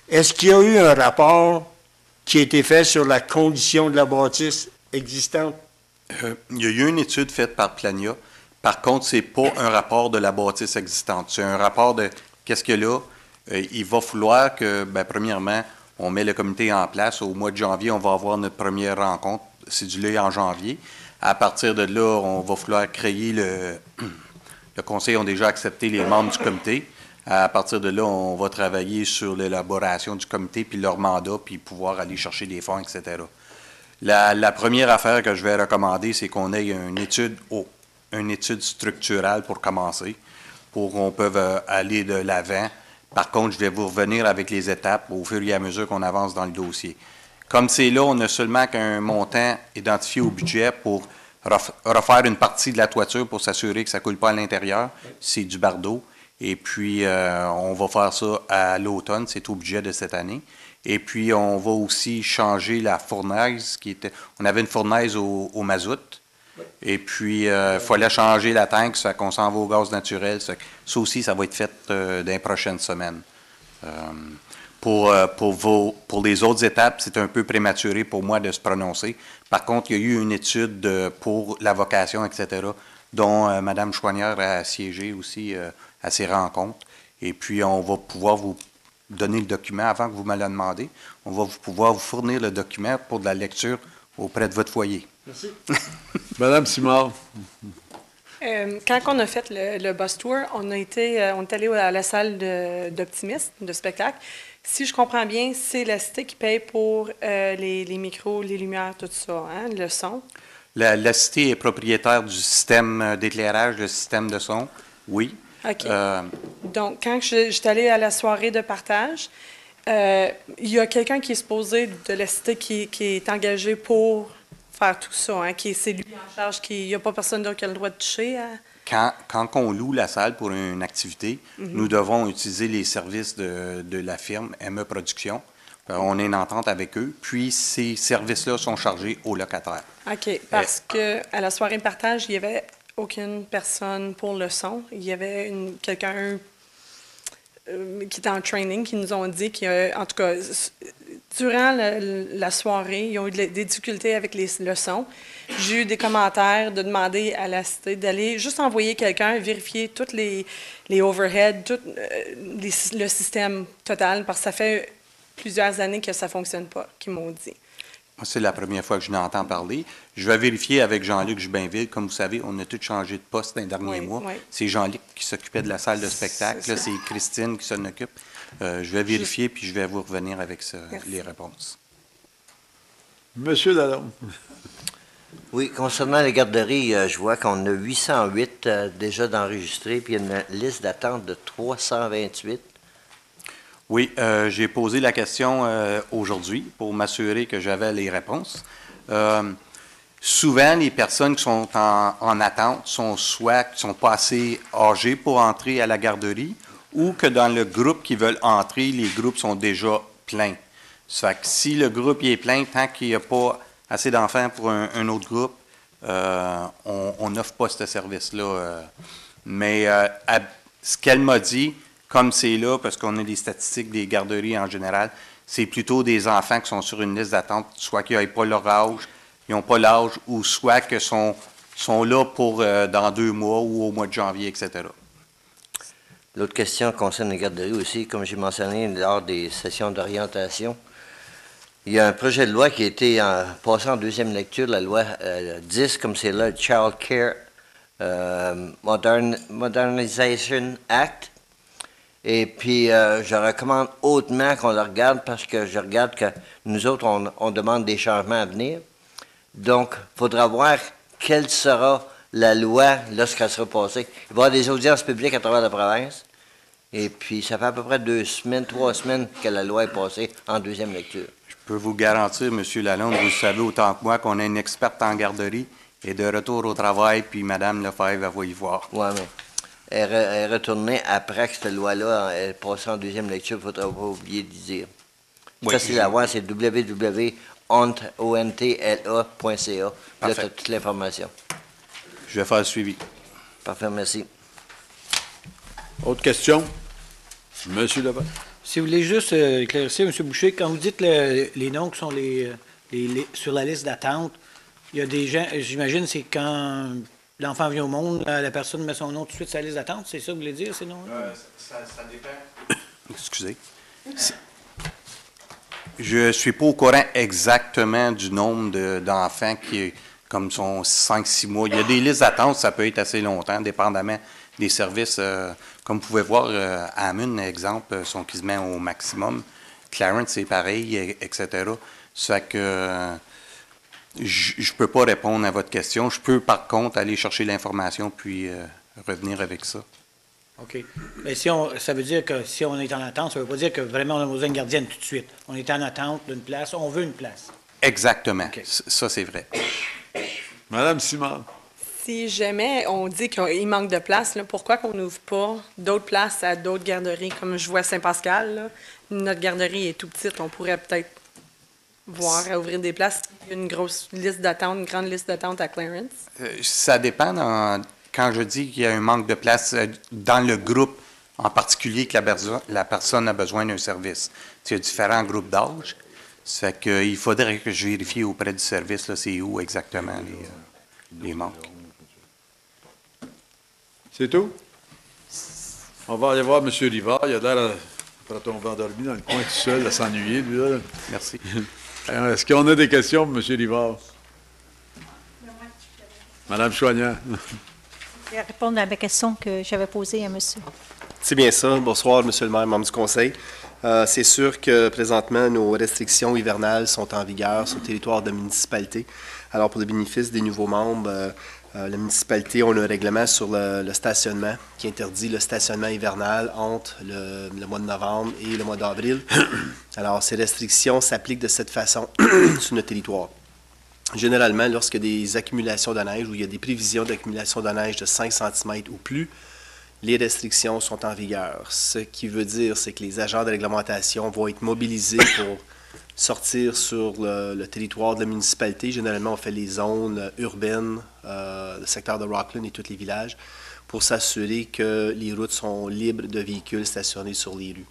Est-ce qu'il y a eu un rapport qui a été fait sur la condition de la bâtisse existante? Il y a eu une étude faite par Plania. Par contre, ce n'est pas un rapport de la bâtisse existante. C'est un rapport de qu'est-ce qu'il y a là. Il va falloir que, premièrement, on met le comité en place. Au mois de janvier, on va avoir notre première rencontre cédulée en janvier. À partir de là, on va falloir créer le conseil a déjà accepté les membres du comité. À partir de là, on va travailler sur l'élaboration du comité, puis leur mandat, puis pouvoir aller chercher des fonds, etc. La première affaire que je vais recommander, c'est qu'on ait une étude structurale pour commencer, pour qu'on puisse aller de l'avant. Par contre, je vais vous revenir avec les étapes au fur et à mesure qu'on avance dans le dossier. Comme c'est là, on n'a seulement qu'un montant identifié au budget pour refaire une partie de la toiture pour s'assurer que ça ne coule pas à l'intérieur. C'est du bardeau. Et puis, on va faire ça à l'automne. C'est au budget de cette année. Et puis, on va aussi changer la fournaise. On avait une fournaise au mazout. Et puis, il fallait changer la tank, ça qu'on s'en va au gaz naturel. Ça aussi, ça va être fait dans les prochaines semaines. Pour les autres étapes, c'est un peu prématuré pour moi de se prononcer. Par contre, il y a eu une étude pour la vocation, etc., dont Mme Chouanière a siégé aussi à ces rencontres. Et puis, on va pouvoir vous donner le document avant que vous me le demandez. On va pouvoir vous fournir le document pour de la lecture auprès de votre foyer. Merci. Madame Simard. Quand on a fait le bus tour, on est allé à la salle d'Optimiste, de spectacle. Si je comprends bien, c'est la cité qui paye pour les micros, les lumières, tout ça, hein, le son. La cité est propriétaire du système d'éclairage, du système de son, oui. OK. Donc, quand j'étais allée à la soirée de partage, il y a quelqu'un qui est supposé de la cité qui est engagé pour faire tout ça, hein, c'est lui en charge, il n'y a pas personne d'autre qui a le droit de toucher à... Quand on loue la salle pour une activité, nous devons utiliser les services de la firme ME Production. On est en entente avec eux, puis ces services-là sont chargés aux locataires. OK, parce qu'à la soirée de partage, il n'y avait aucune personne pour le son. Il y avait quelqu'un qui était en training qui nous ont dit qu'en tout cas, durant la soirée, ils ont eu des difficultés avec le son. J'ai eu des commentaires de demander à la cité d'aller juste envoyer quelqu'un vérifier tous les overheads, tout le système total, parce que ça fait plusieurs années que ça ne fonctionne pas, qu'ils m'ont dit. C'est la première fois que je n'entends parler. Je vais vérifier avec Jean-Luc Jubinville. Comme vous savez, on a tous changé de poste dans les derniers mois. Oui. C'est Jean-Luc qui s'occupait de la salle de spectacle. Là, c'est Christine qui s'en occupe. Je vais vérifier, puis je vais vous revenir avec les réponses. Monsieur Lalonde. Oui, concernant les garderies, je vois qu'on a 808 déjà d'enregistrés, puis il y a une liste d'attente de 328. Oui, j'ai posé la question aujourd'hui pour m'assurer que j'avais les réponses. Souvent, les personnes qui sont en attente sont soit qui sont pas assez âgées pour entrer à la garderie ou que dans le groupe qui veulent entrer, les groupes sont déjà pleins. Ça fait que si le groupe est plein, tant qu'il n'y a pas assez d'enfants pour un autre groupe, on n'offre pas ce service-là. Mais ce qu'elle m'a dit, comme c'est là, parce qu'on a des statistiques des garderies en général, c'est plutôt des enfants qui sont sur une liste d'attente, soit qu'ils n'ont pas leur âge, ils n'ont pas l'âge, ou soit qu'ils sont là pour dans 2 mois ou au mois de janvier, etc. L'autre question concerne les garderies aussi, comme j'ai mentionné lors des sessions d'orientation. Il y a un projet de loi qui a été passé en deuxième lecture, la loi 10, comme c'est là, le Child Care Modernization Act. Et puis, je recommande hautement qu'on le regarde parce que je regarde que nous autres, on demande des changements à venir. Donc, il faudra voir quelle sera la loi lorsqu'elle sera passée. Il va y avoir des audiences publiques à travers la province. Et puis, ça fait à peu près 2 semaines, 3 semaines que la loi est passée en deuxième lecture. Je peux vous garantir, M. Lalonde, vous savez autant que moi qu'on a une experte en garderie et de retour au travail, puis Mme Lefebvre va y voir. Oui, mais elle est retournée après que cette loi-là est passée en deuxième lecture, il ne faudra pas oublier de dire. Oui, ça, c'est la loi, c'est www.ontla.ca. Là, tu as toute l'information. Je vais faire le suivi. Parfait, merci. Autre question? M. Lebel. Si vous voulez juste éclaircir, M. Boucher, quand vous dites les noms qui sont sur la liste d'attente, il y a des gens, j'imagine, c'est quand l'enfant vient au monde, la personne met son nom tout de suite sur la liste d'attente, c'est ça que vous voulez dire, ces noms-là? Ça dépend. Excusez. Je ne suis pas au courant exactement du nombre d'enfants qui, comme sont 5-6 mois. Il y a des listes d'attente, ça peut être assez longtemps, dépendamment des services. Comme vous pouvez voir, Hammond, exemple, sont quasiment au maximum. Clarence, c'est pareil, etc. Ça fait que je ne peux pas répondre à votre question. Je peux, par contre, aller chercher l'information puis revenir avec ça. OK. Mais ça veut dire que si on est en attente, ça ne veut pas dire que vraiment on a besoin d'une gardienne tout de suite. On est en attente d'une place, on veut une place. Exactement. Okay. Ça, c'est vrai. Madame Simard. Si jamais on dit qu'il manque de place, là, pourquoi qu'on n'ouvre pas d'autres places à d'autres garderies? Comme je vois à Saint-Pascal, là, notre garderie est tout petite, on pourrait peut-être voir à ouvrir des places. Il y a une grosse liste d'attente, une grande liste d'attente à Clarence. Ça dépend. Quand je dis qu'il y a un manque de place dans le groupe en particulier que la personne a besoin d'un service. Il y a différents groupes d'âge. Ça fait qu'il faudrait que je vérifie auprès du service, là, c'est où exactement les manques. C'est tout? On va aller voir M. Rivard. Il a l'air à tomber endormi dans le coin tout seul, à s'ennuyer, lui, là. Merci. Est-ce qu'on a des questions pour M. Rivard? Madame Choignard. Je vais répondre à la question que j'avais posée à monsieur. C'est bien ça. Bonsoir, Monsieur le maire, membre du conseil. C'est sûr que présentement, nos restrictions hivernales sont en vigueur sur le territoire de la municipalité. Alors, pour le bénéfice des nouveaux membres, la municipalité, on a un règlement sur le stationnement qui interdit le stationnement hivernal entre le mois de novembre et le mois d'avril. Alors, ces restrictions s'appliquent de cette façon sur notre territoire. Généralement, lorsqu'il y a des accumulations de neige ou il y a des prévisions d'accumulation de neige de 5 cm ou plus, les restrictions sont en vigueur. Ce qui veut dire, c'est que les agents de réglementation vont être mobilisés pour sortir sur le territoire de la municipalité. Généralement, on fait les zones urbaines, le secteur de Rockland et tous les villages, pour s'assurer que les routes sont libres de véhicules stationnés sur les rues.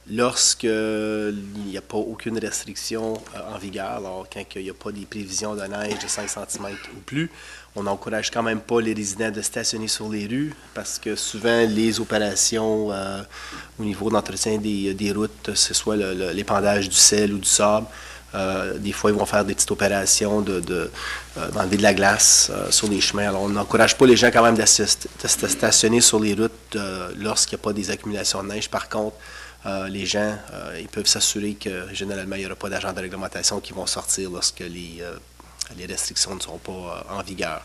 Lorsqu'il n'y a pas aucune restriction en vigueur, alors quand il n'y a pas des prévisions de neige de 5 cm ou plus, on n'encourage quand même pas les résidents de stationner sur les rues parce que souvent les opérations au niveau d'entretien des routes, ce soit l'épandage du sel ou du sable, des fois ils vont faire des petites opérations d'enlever de la glace sur les chemins. Alors on n'encourage pas les gens quand même de stationner sur les routes lorsqu'il n'y a pas des accumulations de neige. Par contre, les gens ils peuvent s'assurer que généralement il n'y aura pas d'agents de réglementation qui vont sortir lorsque les restrictions ne seront pas en vigueur.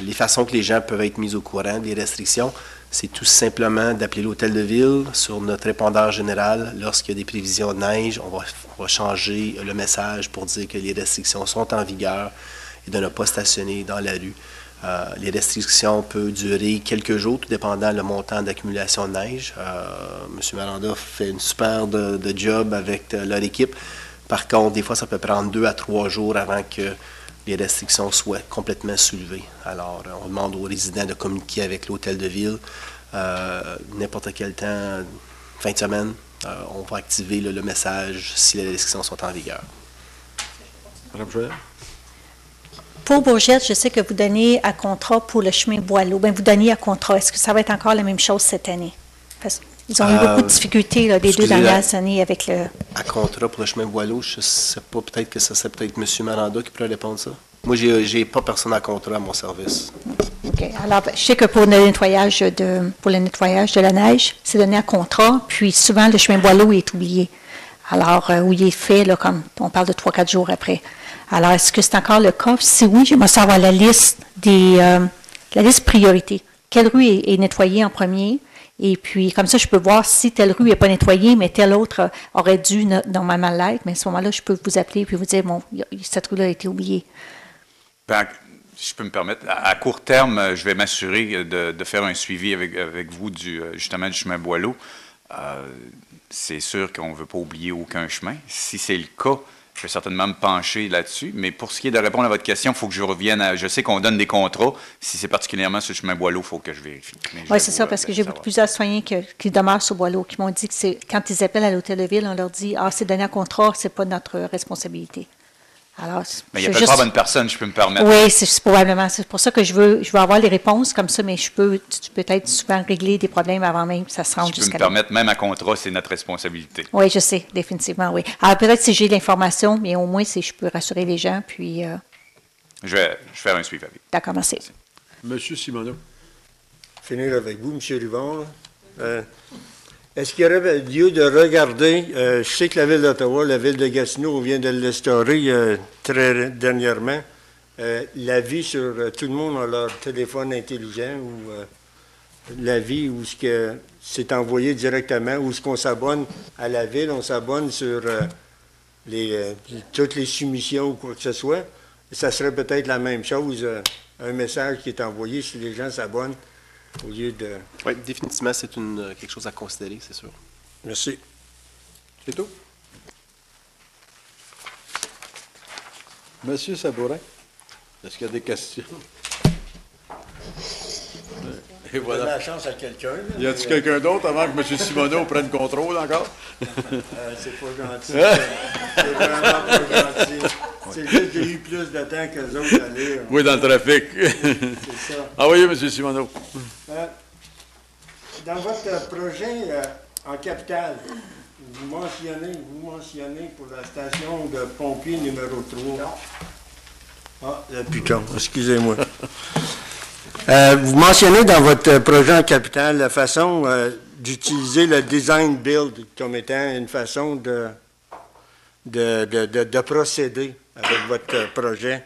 Les façons que les gens peuvent être mis au courant des restrictions, c'est tout simplement d'appeler l'hôtel de ville sur notre répondeur général. Lorsqu'il y a des prévisions de neige, on va changer le message pour dire que les restrictions sont en vigueur et de ne pas stationner dans la rue. Les restrictions peuvent durer quelques jours, tout dépendant le montant d'accumulation de neige. M. Maranda fait une super de job avec leur équipe. Par contre, des fois, ça peut prendre 2 à 3 jours avant que les restrictions soient complètement soulevées. Alors, on demande aux résidents de communiquer avec l'hôtel de ville n'importe quel temps, fin de semaine. On va activer le message si les restrictions sont en vigueur. Madame Joël? Pour Bourgette, je sais que vous donnez à contrat pour le chemin Boileau. Bien, vous donnez à contrat. Est-ce que ça va être encore la même chose cette année? Parce qu'ils ont eu beaucoup de difficultés là, des 2 dernières années avec le... À contrat pour le chemin Boileau, je ne sais pas, peut-être que ça serait peut-être M. Maranda qui pourrait répondre ça. Moi, j'ai pas personne à contrat à mon service. OK. Alors, je sais que pour le nettoyage de la neige, c'est donné à contrat, puis souvent, le chemin Boileau est oublié. Alors, où il est fait, là, comme on parle de 3-4 jours après. Alors, est-ce que c'est encore le cas? Si oui, j'aimerais savoir la liste la liste priorité. Quelle rue est nettoyée en premier? Et puis, comme ça, je peux voir si telle rue n'est pas nettoyée, mais telle autre aurait dû normalement l'être. Mais à ce moment-là, je peux vous appeler et vous dire, bon, cette rue-là a été oubliée. Ben, si je peux me permettre, à court terme, je vais m'assurer de faire un suivi avec vous justement du chemin Boileau. C'est sûr qu'on ne veut pas oublier aucun chemin. Si c'est le cas, je vais certainement me pencher là-dessus. Mais pour ce qui est de répondre à votre question, il faut que je revienne à... Je sais qu'on donne des contrats. Si c'est particulièrement sur le chemin Boileau, il faut que je vérifie. Oui, c'est ça, parce que j'ai plusieurs citoyens qui demeurent sur Boileau, qui m'ont dit que quand ils appellent à l'hôtel de ville, on leur dit « Ah, c'est donné à contrat, c'est pas notre responsabilité. » Alors, mais il n'y a pas de bonne personne, je peux me permettre. Oui, c'est probablement. C'est pour ça que je veux avoir les réponses comme ça, mais tu peux peut-être souvent régler des problèmes avant même que ça se rende jusqu'à là. Je peux me permettre, même à contrat, c'est notre responsabilité. Oui, je sais, définitivement, oui. Alors, peut-être si j'ai l'information, mais au moins, je peux rassurer les gens, puis... Je vais faire un suivi avec. D'accord, merci. Monsieur Simoneau. Finir avec vous, M. Rivard. Est-ce qu'il y aurait lieu de regarder, je sais que la Ville d'Ottawa, la Ville de Gatineau, vient de l'instaurer très dernièrement, l'avis sur tout le monde a leur téléphone intelligent ou l'avis où c'est envoyé directement, où ce qu'on s'abonne à la Ville, on s'abonne sur toutes les soumissions ou quoi que ce soit. Ça serait peut-être la même chose, un message qui est envoyé si les gens s'abonnent. Au lieu de... Oui, définitivement, c'est quelque chose à considérer, c'est sûr. Merci. C'est tout. Monsieur Sabourin, est-ce qu'il y a des questions? Et voilà. Donner la chance à quelqu'un. Y a-t-il quelqu'un d'autre avant que M. Simoneau prenne contrôle encore? C'est pas gentil. C'est vraiment pas gentil. C'est juste que j'ai eu plus de temps que les autres à lire. Oui, dans le trafic. C'est ça. Envoyez, M. Simoneau. Dans votre projet en capitale, vous mentionnez pour la station de pompier numéro 3. Ah, putain, excusez-moi. Vous mentionnez dans votre projet en capitale la façon d'utiliser le design build comme étant une façon de procéder avec votre projet.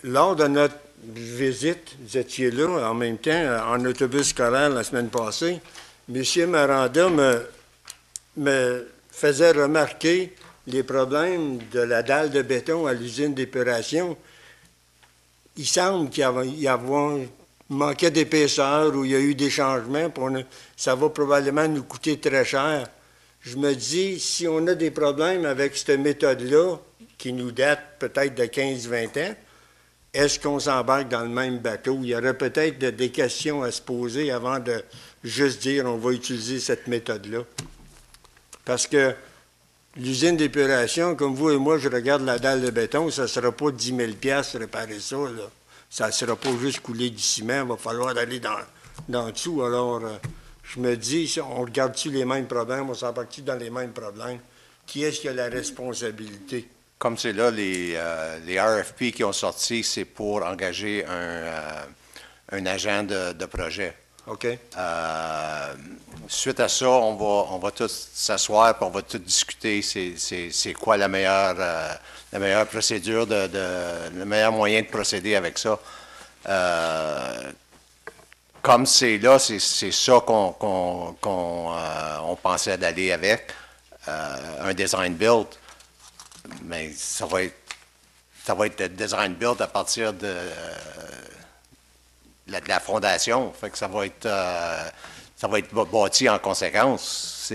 Lors de notre visite, vous étiez là en même temps en autobus scolaire la semaine passée, M. Maranda me faisait remarquer les problèmes de la dalle de béton à l'usine d'épuration. Il semble qu'il y manquait d'épaisseur ou il y a eu des changements. Ça va probablement nous coûter très cher. Je me dis, si on a des problèmes avec cette méthode-là, qui nous date peut-être de 15-20 ans, est-ce qu'on s'embarque dans le même bateau? Il y aurait peut-être des questions à se poser avant de juste dire on va utiliser cette méthode-là. Parce que l'usine d'épuration, comme vous et moi, je regarde la dalle de béton, ça ne sera pas 10 000 $ réparer ça. Là. Ça ne sera pas juste couler du ciment, il va falloir aller dans dessous. Alors, je me dis, on regarde-tu les mêmes problèmes, on s'embarque-tu dans les mêmes problèmes? Qui est-ce qui a la responsabilité? Comme c'est là, les RFP qui ont sorti, c'est pour engager un agent de projet. OK. Suite à ça, on va tous s'asseoir et on va tous discuter c'est quoi la meilleure procédure, le meilleur moyen de procéder avec ça. Comme c'est là, c'est ça qu'on pensait d'aller avec, un design build. Mais ça va être le design build à partir de la fondation. Fait que ça va être bâti en conséquence. Ça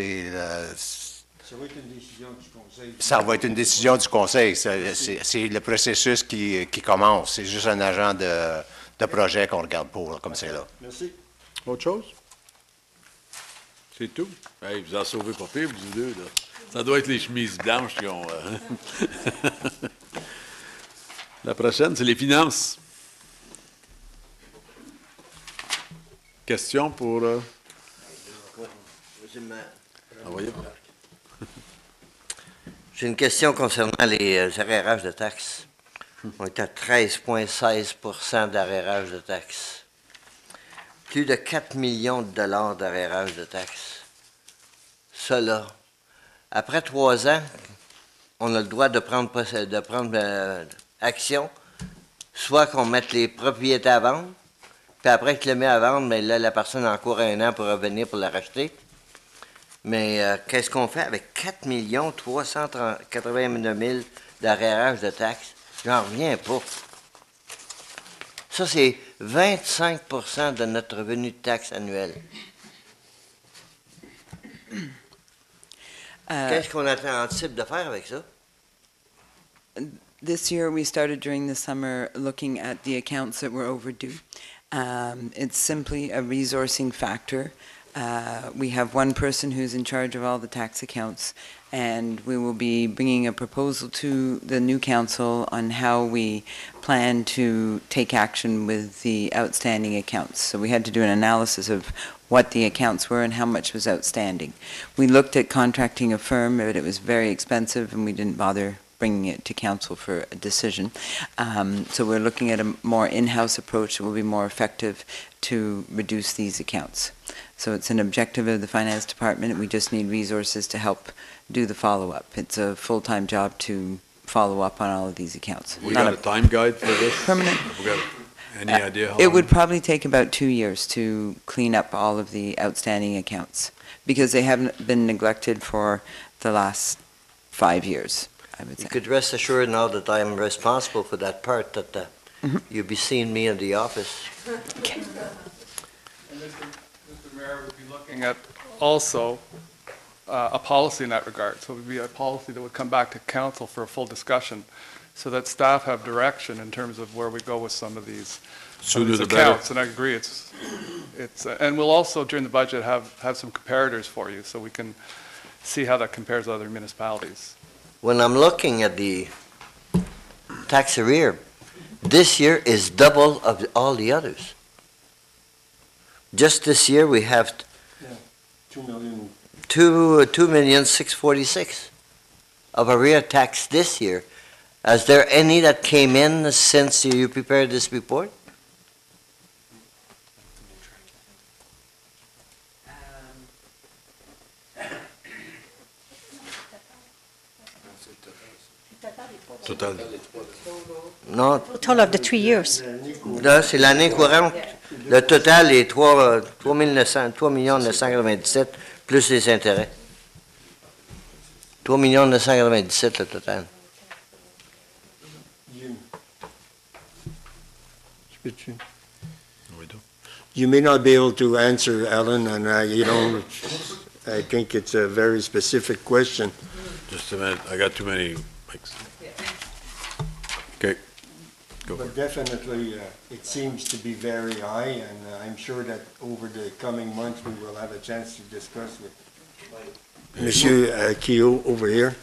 va être une décision du conseil. Ça va être une décision du conseil. C'est le processus qui commence. C'est juste un agent de projet qu'on regarde pour, là, comme c'est là. Merci. Autre chose? C'est tout? Hey, vous en sauvez pas pire, vous deux, là. Ça doit être les chemises blanches qui ont... La prochaine, c'est les finances. Question pour... Envoyez. J'ai une question concernant les arrérages de taxes. On est à 13,16 d'arrérage de taxes. Plus de 4 millions de dollars d'arrérage de taxes. Cela, après 3 ans, on a le droit de prendre action, soit qu'on mette les propriétés à vendre, puis après qu'il le met à vendre, mais là, la personne a encore 1 an pour revenir pour la racheter. Mais qu'est-ce qu'on fait avec 4 389 000 d'arrérage de taxes? J'en reviens pas. Ça, c'est 25 de notre revenu de taxe annuel. Qu'est-ce qu'on anticipe de faire avec ça? This year, we started during the summer looking at the accounts that were overdue. It's simply a resourcing factor. We have one person who's in charge of all the tax accounts, and we will be bringing a proposal to the new council on how we plan to take action with the outstanding accounts. So we had to do an analysis of what the accounts were and how much was outstanding. We looked at contracting a firm, but it was very expensive, and we didn't bother bringing it to council for a decision. So we're looking at a more in-house approach that will be more effective to reduce these accounts. So it's an objective of the finance department. We just need resources to help do the follow-up. It's a full-time job to follow up on all of these accounts. We got a time guide for this? Permanent. We got any idea how It long? would probably take about 2 years to clean up all of the outstanding accounts because they haven't been neglected for the last 5 years, I would say. You could rest assured now that I'm responsible for that part, that you'll be seeing me in the office. Okay. Mr. Mayor would be looking at also a policy in that regard. So it would be a policy that would come back to council for a full discussion so that staff have direction in terms of where we go with some of these Sooner the better. accounts. And I agree, and we'll also, during the budget, have some comparators for you so we can see how that compares to other municipalities. When I'm looking at the tax arrear, this year is double of all the others. Just this year, we have 2 million. 2,646,000 of arrear tax this year. Is there any that came in since you prepared this report? Total. Non. Total of the 3 years. Là, c'est l'année courante. Le total est 3 997 plus les intérêts. 3 997 le total. You may not be able to answer, Alan, and I think it's a very specific question. Just a minute, I got too many mics. Okay. Go. But definitely, it seems to be very high, and I'm sure that over the coming months, we will have a chance to discuss with Monsieur Keogh over here.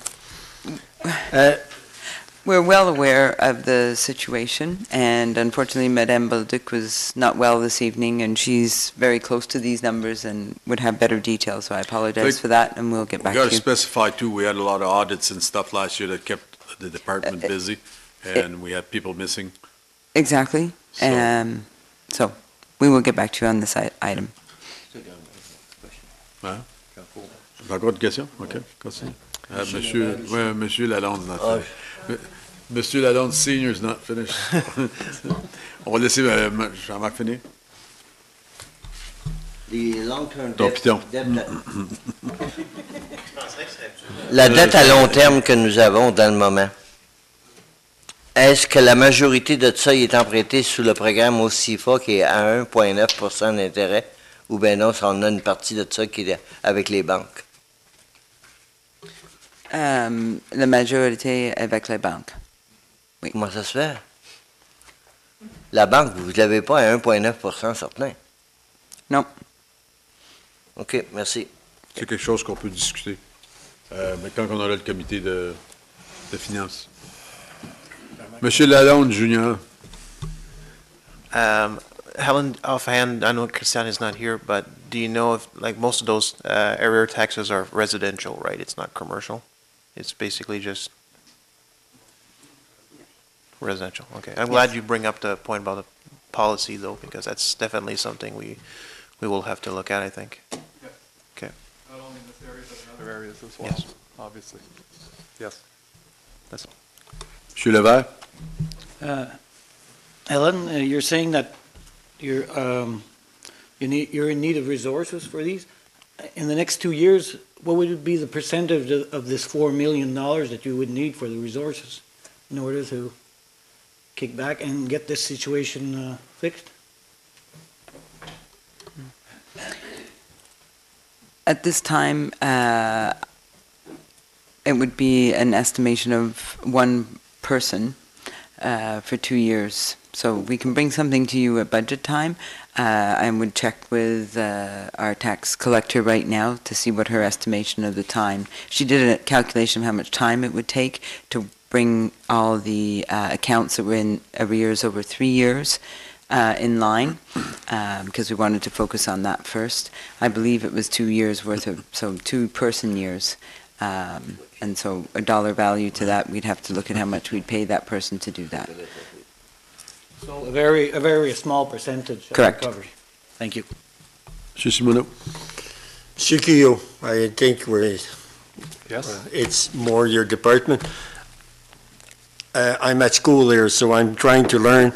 We're well aware of the situation, and unfortunately, Madame Bolduc was not well this evening, and she's very close to these numbers and would have better details, so I apologize for that, and we'll get back We to got to you. specify too, we had a lot of audits and stuff last year that kept the department busy, and we had people missing. Exactly. So- So we will get back to you on this item. Hein? Encore une question? OK, continue. Monsieur Lalonde, not finished. Monsieur Lalonde, Senior is not finished. On va laisser Jean-Marc finir. Les long-term Ton piton. La dette à long terme que nous avons dans le moment, est-ce que la majorité de ça est empruntée sous le programme OCIFA qui est à 1,9 d'intérêt, ou bien non, on a une partie de ça qui est avec les banques? La majorité avec les banques. Oui. Comment ça se fait? La banque, vous ne l'avez pas à 1,9 certain? Non. OK, merci. C'est quelque chose qu'on peut discuter. Mais quand on aura le comité de finances. Monsieur Lalonde, Junior. Helen, offhand, I know Christian is not here, but do you know if, like, most of those area taxes are residential, right? It's not commercial? It's basically just residential. Okay. I'm glad you bring up the point about the policy, though, because that's definitely something we will have to look at, I think. Yes. Okay. Not only in this area, but in other areas as well, Yes. obviously. Yes. That's Monsieur Levert. Ellen, you're saying that you're in need of resources for these. In the next 2 years, what would be the percentage of this $4 million that you would need for the resources in order to kick back and get this situation fixed? At this time, it would be an estimation of one person for 2 years. So we can bring something to you at budget time. I would check with our tax collector right now to see what her estimation of the time. She did a calculation of how much time it would take to bring all the accounts that were in arrears over 3 years in line, because we wanted to focus on that first. I believe it was 2 years worth of, so 2 person years. And so a dollar value to that, we'd have to look at how much we'd pay that person to do that. So a very small percentage of Correct. recovery. Thank you. Monsieur Simoneau. Monsieur Keogh, I think Yes. it's more your department. I'm at school here, so I'm trying to learn.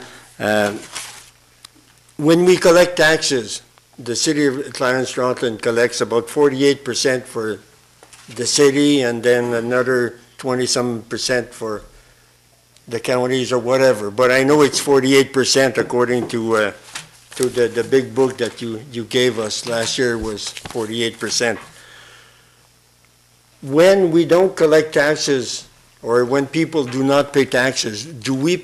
When we collect taxes, the city of Clarence-Rockland collects about 48% for the city, and then another 20-some% for the counties or whatever. But I know it's 48% according to the big book that you gave us last year was 48%. When we don't collect taxes, or when people do not pay taxes, do we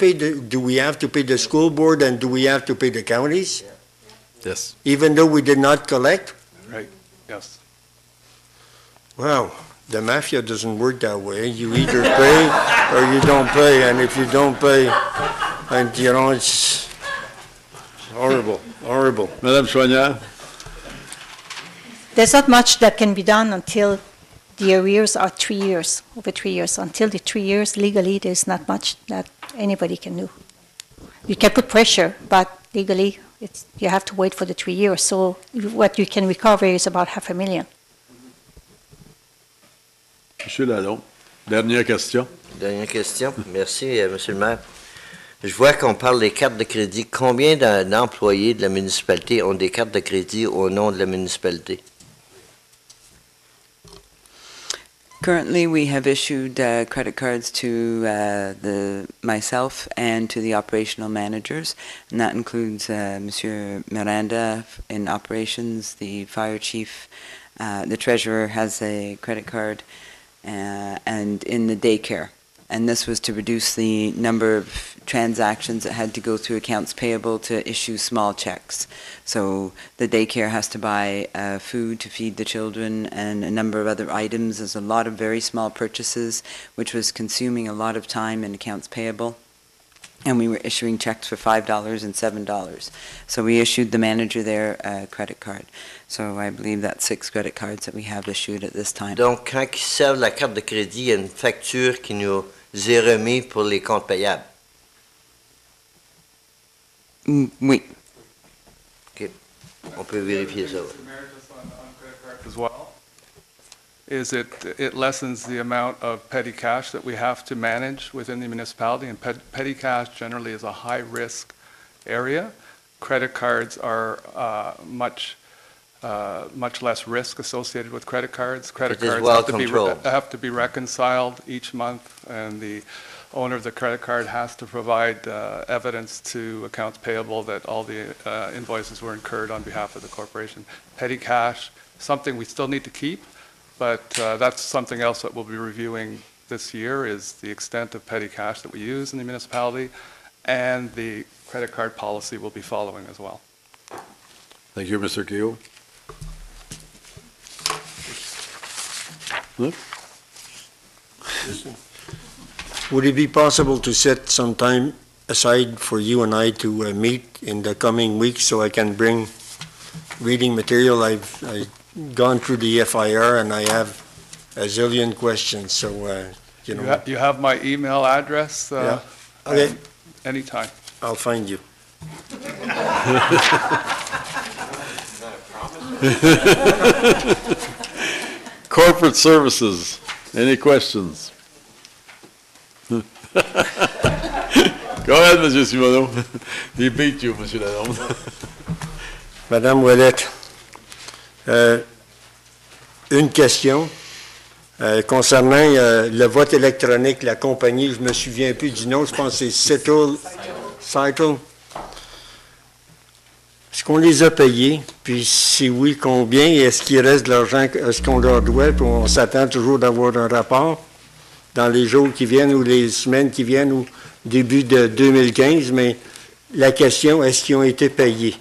have to pay the school board, and do we have to pay the counties? Yes. Even though we did not collect? Right, yes. Wow, the mafia doesn't work that way. You either pay or you don't pay, and if you don't pay, and you know, it's horrible, horrible. Madame Chouanière. There's not much that can be done until the arrears are 3 years, over 3 years. Until the 3 years, legally, there's not much that anybody can do. You can put pressure, but legally, you have to wait for the 3 years. So what you can recover is about $500,000. Monsieur Lalonde. Dernière question. Dernière question. Merci, Monsieur le maire. Je vois qu'on parle des cartes de crédit. Combien d'employés de la municipalité ont des cartes de crédit au nom de la municipalité? Currently, we have issued credit cards to myself and to the operational managers, and that includes Monsieur Miranda in operations, the fire chief, the treasurer has a credit card, and in the daycare. And this was to reduce the number of transactions that had to go through accounts payable to issue small checks. So the daycare has to buy food to feed the children and a number of other items. There's a lot of very small purchases, which was consuming a lot of time in accounts payable. And we were issuing checks for $5 and $7. So we issued the manager there a credit card. So I believe that's 6 credit cards that we have issued at this time. Donc, quand ils servent la carte de crédit, il y a une facture qui nous est remise pour les comptes payables. Oui. On peut vérifier ça. As well, is it lessens the amount of petty cash that we have to manage within the municipality, and petty cash generally is a high-risk area. Credit cards are much less risk associated with credit cards. Credit cards have to be reconciled each month, and the owner of the credit card has to provide evidence to accounts payable that all the invoices were incurred on behalf of the corporation. Petty cash, something we still need to keep, but that's something else that we'll be reviewing this year, is the extent of petty cash that we use in the municipality, and the credit card policy will be following as well. Thank you, Mr. Keogh. Huh? Would it be possible to set some time aside for you and I to meet in the coming weeks so I can bring reading material? I've gone through the FIR and I have a zillion questions, so you know. You have my email address. Yeah. Okay. Anytime. I'll find you. Corporate services. Any questions? Go ahead, M. Simoneau. He beat you, M. Lalonde. Madame Ouellette, une question concernant le vote électronique, la compagnie, je me souviens plus du nom, je pense que c'est Cycle. Est-ce qu'on les a payés? Puis si oui, combien? Et est-ce qu'il reste de l'argent, est-ce qu'on leur doit? Puis on s'attend toujours d'avoir un rapport dans les jours qui viennent ou les semaines qui viennent ou début de 2015, mais la question, est-ce qu'ils ont été payés?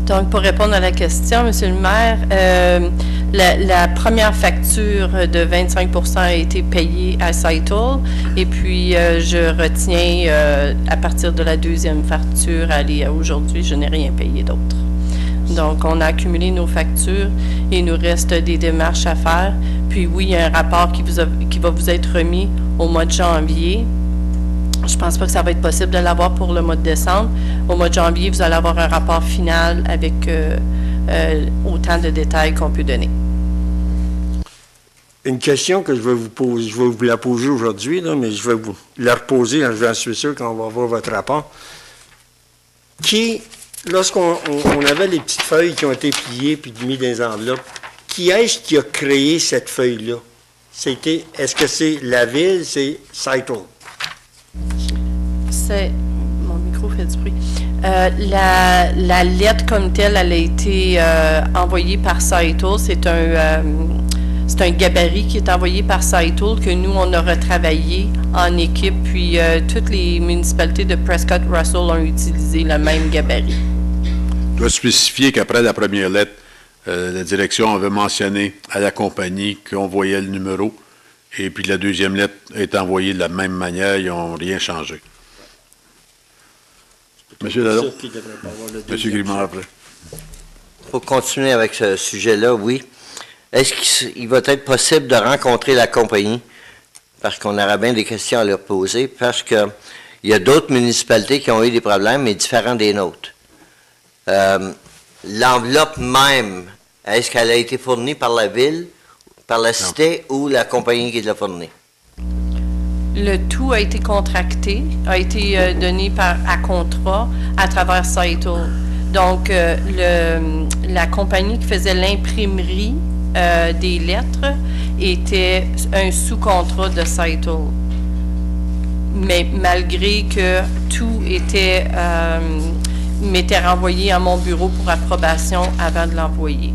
Donc, pour répondre à la question, Monsieur le maire, la première facture de 25% a été payée à Cytle, et puis je retiens à partir de la deuxième facture à aujourd'hui, je n'ai rien payé d'autre. Donc, on a accumulé nos factures et il nous reste des démarches à faire. Puis oui, il y a un rapport qui va vous être remis au mois de janvier. Je ne pense pas que ça va être possible de l'avoir pour le mois de décembre. Au mois de janvier, vous allez avoir un rapport final avec autant de détails qu'on peut donner. Une question que je vais vous poser, je vais vous la poser aujourd'hui, mais je vais vous la reposer, j'en suis sûr qu'on va voir votre rapport. Lorsqu'on avait les petites feuilles qui ont été pliées puis mises dans les enveloppes, qui est-ce qui a créé cette feuille-là? Est-ce que c'est la ville, c'est Cytle? Mon micro fait du bruit. La lettre comme telle, elle a été envoyée par Cytle. C'est un gabarit qui est envoyé par Cytle que nous, on a retravaillé en équipe. Puis toutes les municipalités de Prescott-Russell ont utilisé le même gabarit. Je dois spécifier qu'après la première lettre, la direction avait mentionné à la compagnie qu'on voyait le numéro. Et puis la deuxième lettre est envoyée de la même manière, ils n'ont rien changé. Monsieur Lalonde. Monsieur Grimard, après. Pour continuer avec ce sujet-là, oui. Est-ce qu'il va être possible de rencontrer la compagnie? Parce qu'on aura bien des questions à leur poser, parce qu'il y a d'autres municipalités qui ont eu des problèmes, mais différents des nôtres. L'enveloppe même, est-ce qu'elle a été fournie par la ville, par la cité ou la compagnie qui l'a fournie? Le tout a été contracté, a été donné à contrat à travers Cytle. Donc, la compagnie qui faisait l'imprimerie des lettres était un sous-contrat de Cytle. Mais malgré que tout m'était renvoyé à mon bureau pour approbation avant de l'envoyer.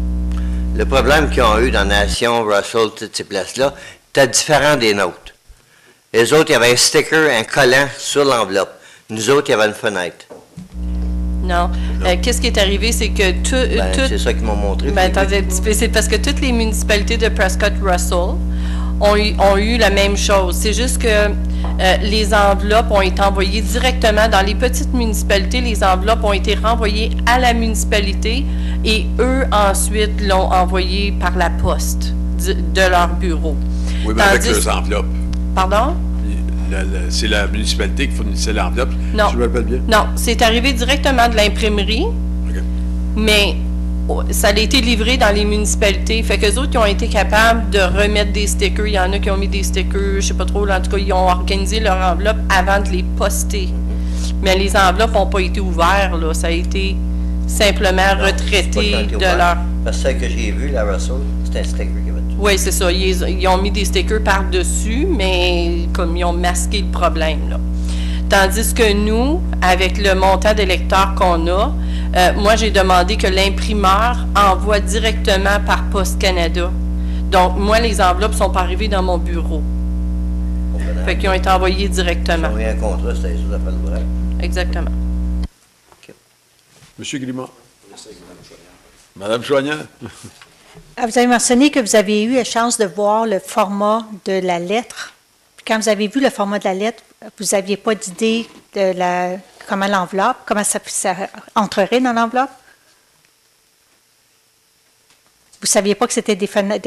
Le problème qu'ils ont eu dans Nation, Russell, toutes ces places-là, était différent des nôtres. Les autres, il y avait un sticker, un collant sur l'enveloppe. Nous autres, il y avait une fenêtre. Non. Qu'est-ce qui est arrivé, c'est que c'est ça qu'ils m'ont montré. Attendez un petit peu. C'est parce que toutes les municipalités de Prescott-Russell ont eu la même chose. C'est juste que les enveloppes ont été envoyées directement dans les petites municipalités. Les enveloppes ont été renvoyées à la municipalité et eux, ensuite, l'ont envoyé par la poste de leur bureau. Oui, mais avec leurs enveloppes. Pardon? C'est la municipalité qui fournissait l'enveloppe, non. si je me rappelle bien? Non, c'est arrivé directement de l'imprimerie. Okay. mais ça a été livré dans les municipalités. Fait qu'eux autres, ils ont été capables de remettre des stickers. Il y en a qui ont mis des stickers, je sais pas trop, là, en tout cas, ils ont organisé leur enveloppe avant de les poster. Mais les enveloppes n'ont pas été ouvertes, là. Ça a été simplement retraité de leur... Parce que celle que j'ai vue, la Russell, c'était un sticker qu'il y avait dessus. Oui, c'est ça. Ils ont mis des stickers par-dessus, mais comme ils ont masqué le problème, là. Tandis que nous, avec le montant d'électeurs qu'on a, moi, j'ai demandé que l'imprimeur envoie directement par Poste Canada. Donc, moi, les enveloppes ne sont pas arrivées dans mon bureau. Fait qu'ils ont été envoyés directement. Ils ont eu un contrat, c'était les affaires de vrai. Exactement. Monsieur Grimont. Madame Choignard. Vous avez mentionné que vous avez eu la chance de voir le format de la lettre. Puis quand vous avez vu le format de la lettre, vous n'aviez pas d'idée de comment l'enveloppe, comment ça entrerait dans l'enveloppe? Vous ne saviez pas que c'était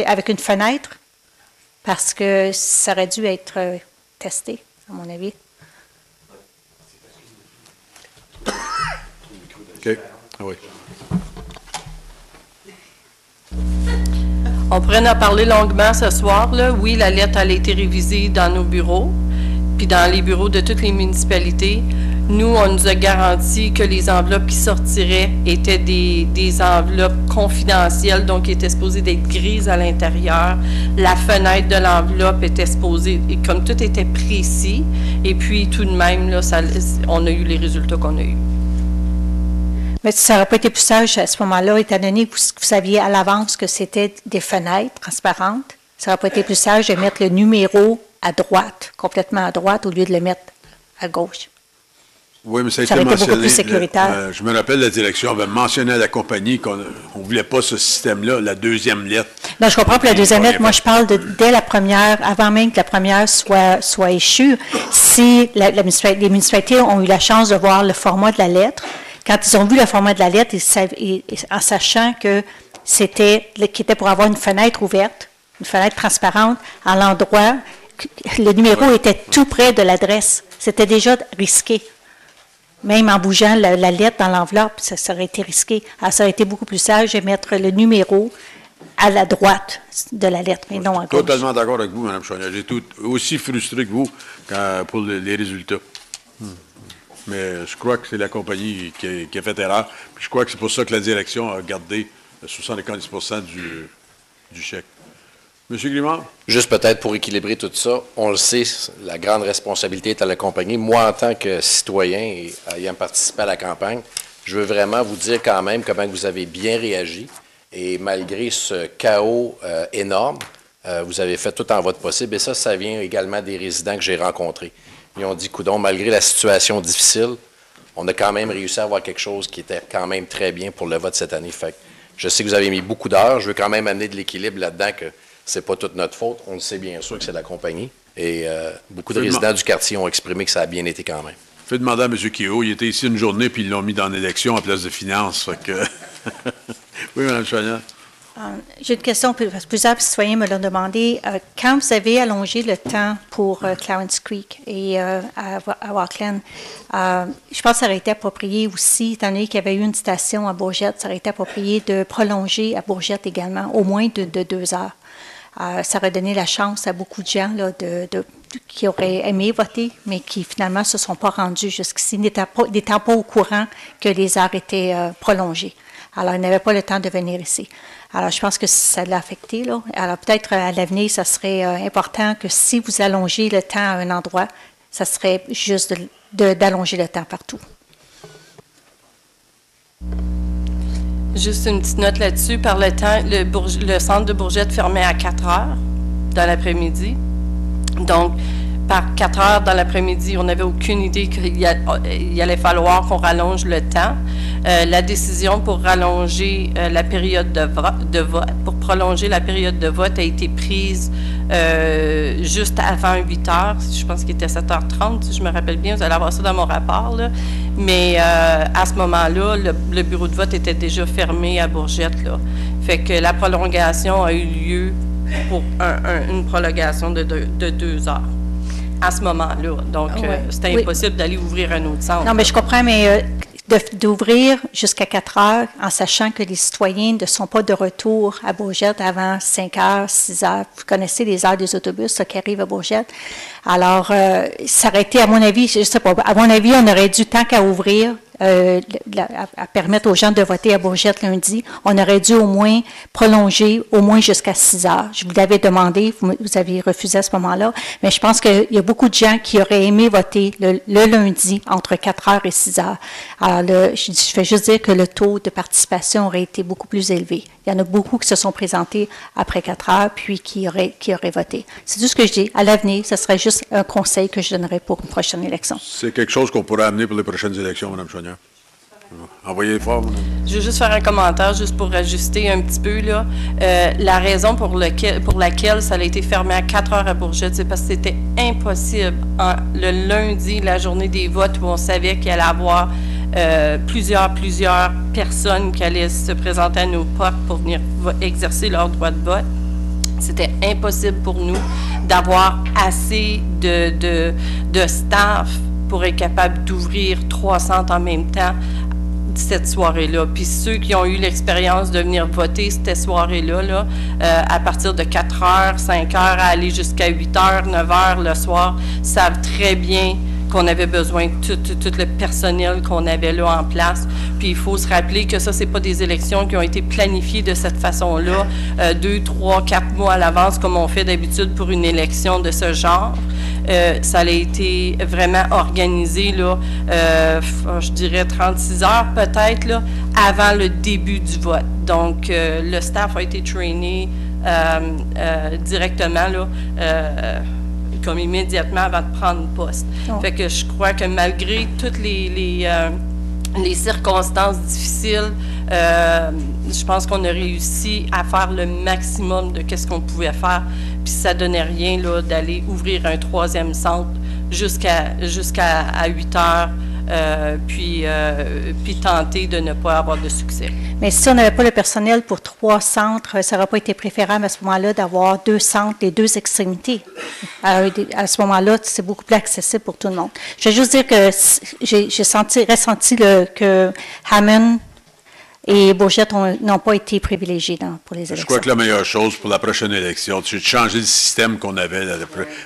avec une fenêtre? Parce que ça aurait dû être testé, à mon avis. OK. Ah oui. On pourrait en parler longuement ce soir, là. Oui, la lettre a été révisée dans nos bureaux, puis dans les bureaux de toutes les municipalités. Nous, on nous a garanti que les enveloppes qui sortiraient étaient des enveloppes confidentielles, donc qui étaient supposées d'être grises à l'intérieur. La fenêtre de l'enveloppe était supposée, et comme tout était précis, et puis tout de même, là, on a eu les résultats qu'on a eus. Mais ça n'aurait pas été plus sage à ce moment-là, étant donné que vous saviez à l'avance que c'était des fenêtres transparentes. Ça n'aurait pas été plus sage de mettre le numéro à droite, complètement à droite, au lieu de le mettre à gauche. Oui, mais ça a Ça été aurait été beaucoup mentionné. plus sécuritaire. Je me rappelle, la direction avait mentionné à la compagnie qu'on ne voulait pas ce système-là, la deuxième lettre. Non, je comprends pour la deuxième lettre. Moi, je parle dès la première, avant même que la première soit échue. Si les municipalités ont eu la chance de voir le format de la lettre, quand ils ont vu le format de la lettre, en sachant que c'était pour avoir une fenêtre ouverte, une fenêtre transparente, à l'endroit, le numéro était tout près de l'adresse. C'était déjà risqué. Même en bougeant la lettre dans l'enveloppe, ça aurait été risqué. Alors, ça aurait été beaucoup plus sage de mettre le numéro à la droite de la lettre, mais non à gauche. Totalement d'accord avec vous, Mme Choignard. J'étais aussi frustré que vous pour les résultats. Mais je crois que c'est la compagnie qui a fait erreur. Puis je crois que c'est pour ça que la direction a gardé 75% du chèque. Monsieur Grimard? Juste peut-être pour équilibrer tout ça, on le sait, la grande responsabilité est à la compagnie. Moi, en tant que citoyen et ayant participé à la campagne, je veux vraiment vous dire quand même comment vous avez bien réagi. Et malgré ce chaos énorme, vous avez fait tout en votre possible. Et ça vient également des résidents que j'ai rencontrés. Ils ont dit, coudonc, malgré la situation difficile, on a quand même réussi à avoir quelque chose qui était quand même très bien pour le vote cette année. Fait que je sais que vous avez mis beaucoup d'heures. Je veux quand même amener de l'équilibre là-dedans que c'est pas toute notre faute. On le sait bien sûr que c'est la compagnie. Et beaucoup de résidents du quartier ont exprimé que ça a bien été quand même. Faites demander à M. Kehoe. Il était ici une journée, puis ils l'ont mis dans l'élection en place de finances. Fait que... Oui, Mme Choignard. J'ai une question, plusieurs citoyens me l'ont demandé. Quand vous avez allongé le temps pour Clarence Creek et à Rockland, je pense que ça aurait été approprié aussi, étant donné qu'il y avait eu une station à Bourgette, ça aurait été approprié de prolonger à Bourgette également, au moins de 2 heures. Ça aurait donné la chance à beaucoup de gens là, qui auraient aimé voter, mais qui finalement ne se sont pas rendus jusqu'ici, n'étant pas au courant que les heures étaient prolongées. Alors, ils n'avaient pas le temps de venir ici. Alors, je pense que ça l'a affecté, là. Alors, peut-être à l'avenir, ça serait important que si vous allongez le temps à un endroit, ça serait juste d'allonger le temps partout. Juste une petite note là-dessus. Par le temps, le centre de Bourgette fermait à 4 heures dans l'après-midi. Donc, par 4 heures dans l'après-midi, on n'avait aucune idée qu'il allait falloir qu'on rallonge le temps. La décision pour rallonger la période de vote, pour prolonger la période de vote a été prise juste avant 8 heures. Je pense qu'il était 7h30, si je me rappelle bien. Vous allez avoir ça dans mon rapport, là. Mais à ce moment-là, le bureau de vote était déjà fermé à Bourgette, là. Fait que la prolongation a eu lieu pour une prolongation de 2 heures. À ce moment-là. Donc, c'était impossible d'aller ouvrir un autre centre. Non, mais je comprends, mais d'ouvrir jusqu'à 4 heures en sachant que les citoyens ne sont pas de retour à Bourgette avant 5 heures, 6 heures. Vous connaissez les heures des autobus qui arrivent à Bourgette. Alors, ça aurait été, à mon avis, je ne sais pas, à mon avis, on aurait dû, tant qu'à ouvrir, à permettre aux gens de voter à Bourgette lundi, on aurait dû au moins prolonger au moins jusqu'à 6 heures. Je vous l'avais demandé, vous avez refusé à ce moment-là, mais je pense qu'il y a beaucoup de gens qui auraient aimé voter le lundi entre 4 heures et 6 heures. Alors, je fais juste dire que le taux de participation aurait été beaucoup plus élevé. Il y en a beaucoup qui se sont présentés après 4 heures, puis qui auraient voté. C'est tout ce que je dis. À l'avenir, ce serait juste un conseil que je donnerais pour une prochaine élection. C'est quelque chose qu'on pourrait amener pour les prochaines élections, Mme Chouanière. Envoyez fort, Mme. Je veux juste faire un commentaire, juste pour ajuster un petit peu, là. La raison pour laquelle ça a été fermé à 4 heures à Bourgette, c'est parce que c'était impossible le lundi, la journée des votes, où on savait qu'il allait y avoir plusieurs personnes qui allaient se présenter à nos portes pour venir exercer leur droit de vote. C'était impossible pour nous d'avoir assez de staff pour être capable d'ouvrir 300 en même temps cette soirée-là. Puis ceux qui ont eu l'expérience de venir voter cette soirée-là, là, à partir de 4 heures, 5 heures, à aller jusqu'à 8 heures, 9 heures le soir, savent très bien qu'on avait besoin de tout le personnel qu'on avait là en place. Puis il faut se rappeler que ça, c'est pas des élections qui ont été planifiées de cette façon-là, 2, 3, 4 mois à l'avance, comme on fait d'habitude pour une élection de ce genre. Ça a été vraiment organisé, là, je dirais 36 heures peut-être, là, avant le début du vote. Donc, le staff a été trainé directement, là, comme immédiatement avant de prendre poste. Oh. Fait que je crois que malgré toutes les circonstances difficiles, je pense qu'on a réussi à faire le maximum de qu'est-ce qu'on pouvait faire. Puis ça donnait rien là d'aller ouvrir un 3e centre jusqu'à 8 heures, puis tenter de ne pas avoir de succès. Mais si on n'avait pas le personnel pour 3 centres, ça n'aurait pas été préférable à ce moment-là d'avoir 2 centres des 2 extrémités. À ce moment-là, c'est beaucoup plus accessible pour tout le monde. Je vais juste dire que j'ai ressenti que Hammond et Bourgette n'ont pas été privilégiés pour les élections. Je crois que la meilleure chose pour la prochaine élection, c'est de changer le système qu'on avait. Là,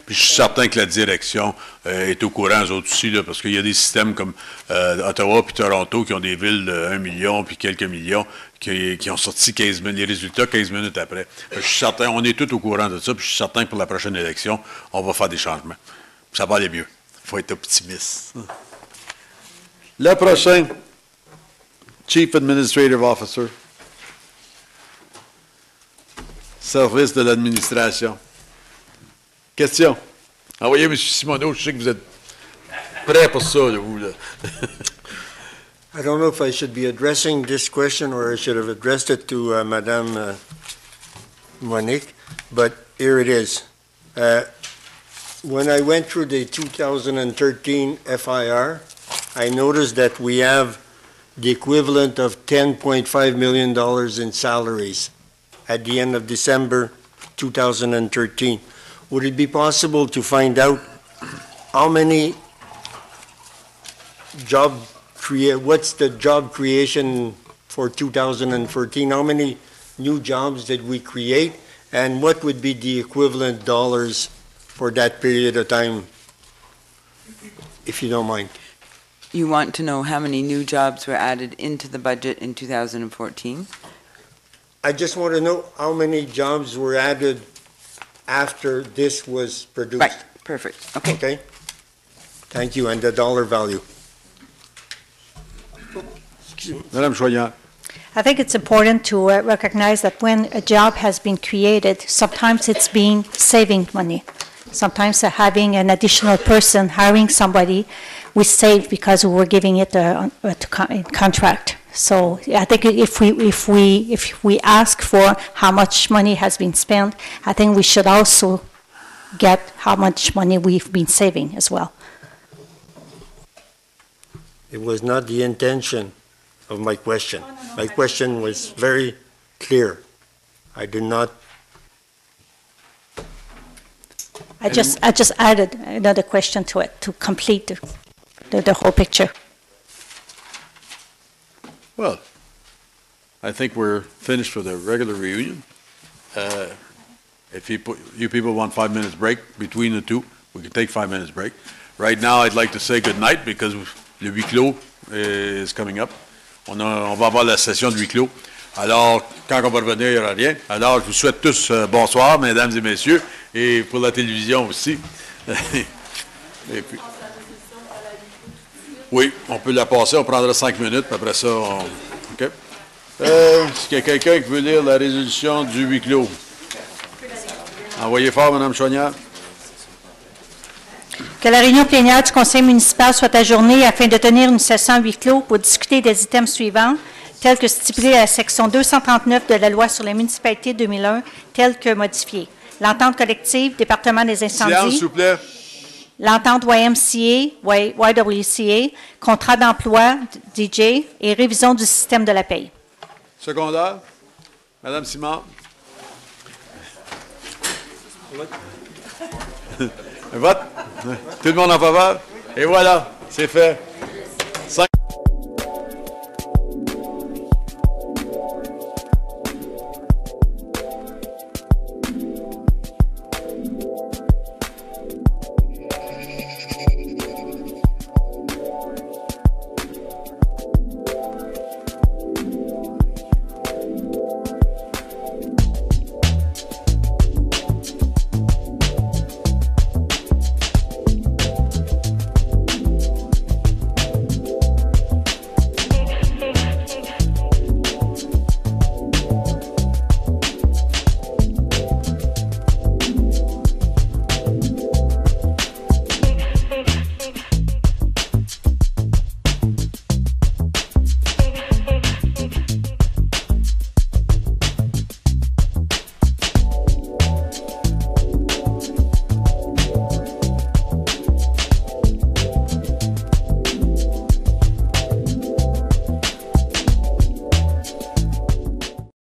puis je suis certain que la direction est au courant, eux autres aussi, là, parce qu'il y a des systèmes comme Ottawa puis Toronto qui ont des villes de 1 million puis quelques millions qui ont sorti 15 000, les résultats 15 minutes après. Je suis certain, on est tous au courant de ça, puis je suis certain que pour la prochaine élection, on va faire des changements. Ça va aller mieux. Il faut être optimiste. Le prochain. Chief Administrative Officer, service de l'administration. Question. Envoyez M. Simoneau, je sais que vous êtes prêt pour ça, là, vous. Là. I don't know if I should be addressing this question or I should have addressed it to Madame Monique, but here it is. When I went through the 2013 FIR, I noticed that we have the equivalent of $10.5 million in salaries at the end of December 2013. Would it be possible to find out how many what's the job creation for 2014? How many new jobs did we create? And what would be the equivalent dollars for that period of time, if you don't mind? You want to know how many new jobs were added into the budget in 2014? I just want to know how many jobs were added after this was produced. Right, perfect. Okay. Okay. Thank you, and the dollar value. Madame Chouanière. I think it's important to recognize that when a job has been created, sometimes it's being saving money. Sometimes having an additional person, hiring somebody, we save because we were giving it a contract. So I think if we ask for how much money has been spent, I think we should also get how much money we've been saving as well. It was not the intention of my question. My question was very clear. I did not. I just added another question to it to complete the whole picture. Well, I think we're finished for the regular reunion. If you people want 5 minutes break between the two, we can take 5 minutes break. Right now, I'd like to say good night because le huis clos is coming up. On va avoir la session de huis clos. Alors, quand on va revenir, il n'y aura rien. Alors, je vous souhaite tous bonsoir, mesdames et messieurs, et pour la télévision aussi. Et puis, oui, on peut la passer, on prendra 5 minutes, puis après ça, OK. Est-ce qu'il y a quelqu'un qui veut lire la résolution du huis clos? Envoyez fort, Mme Choignard. Que la réunion plénière du Conseil municipal soit ajournée afin de tenir une session à huis clos pour discuter des items suivants, tels que stipulés à la section 239 de la loi sur les municipalités 2001, tels que modifiés. L'entente collective, département des incendies. Silence, s'il vous plaît. L'entente YWCA, contrat d'emploi DJ et révision du système de la paye. Secondaire. Madame Simard. Un vote? Tout le monde en faveur? Et voilà, c'est fait.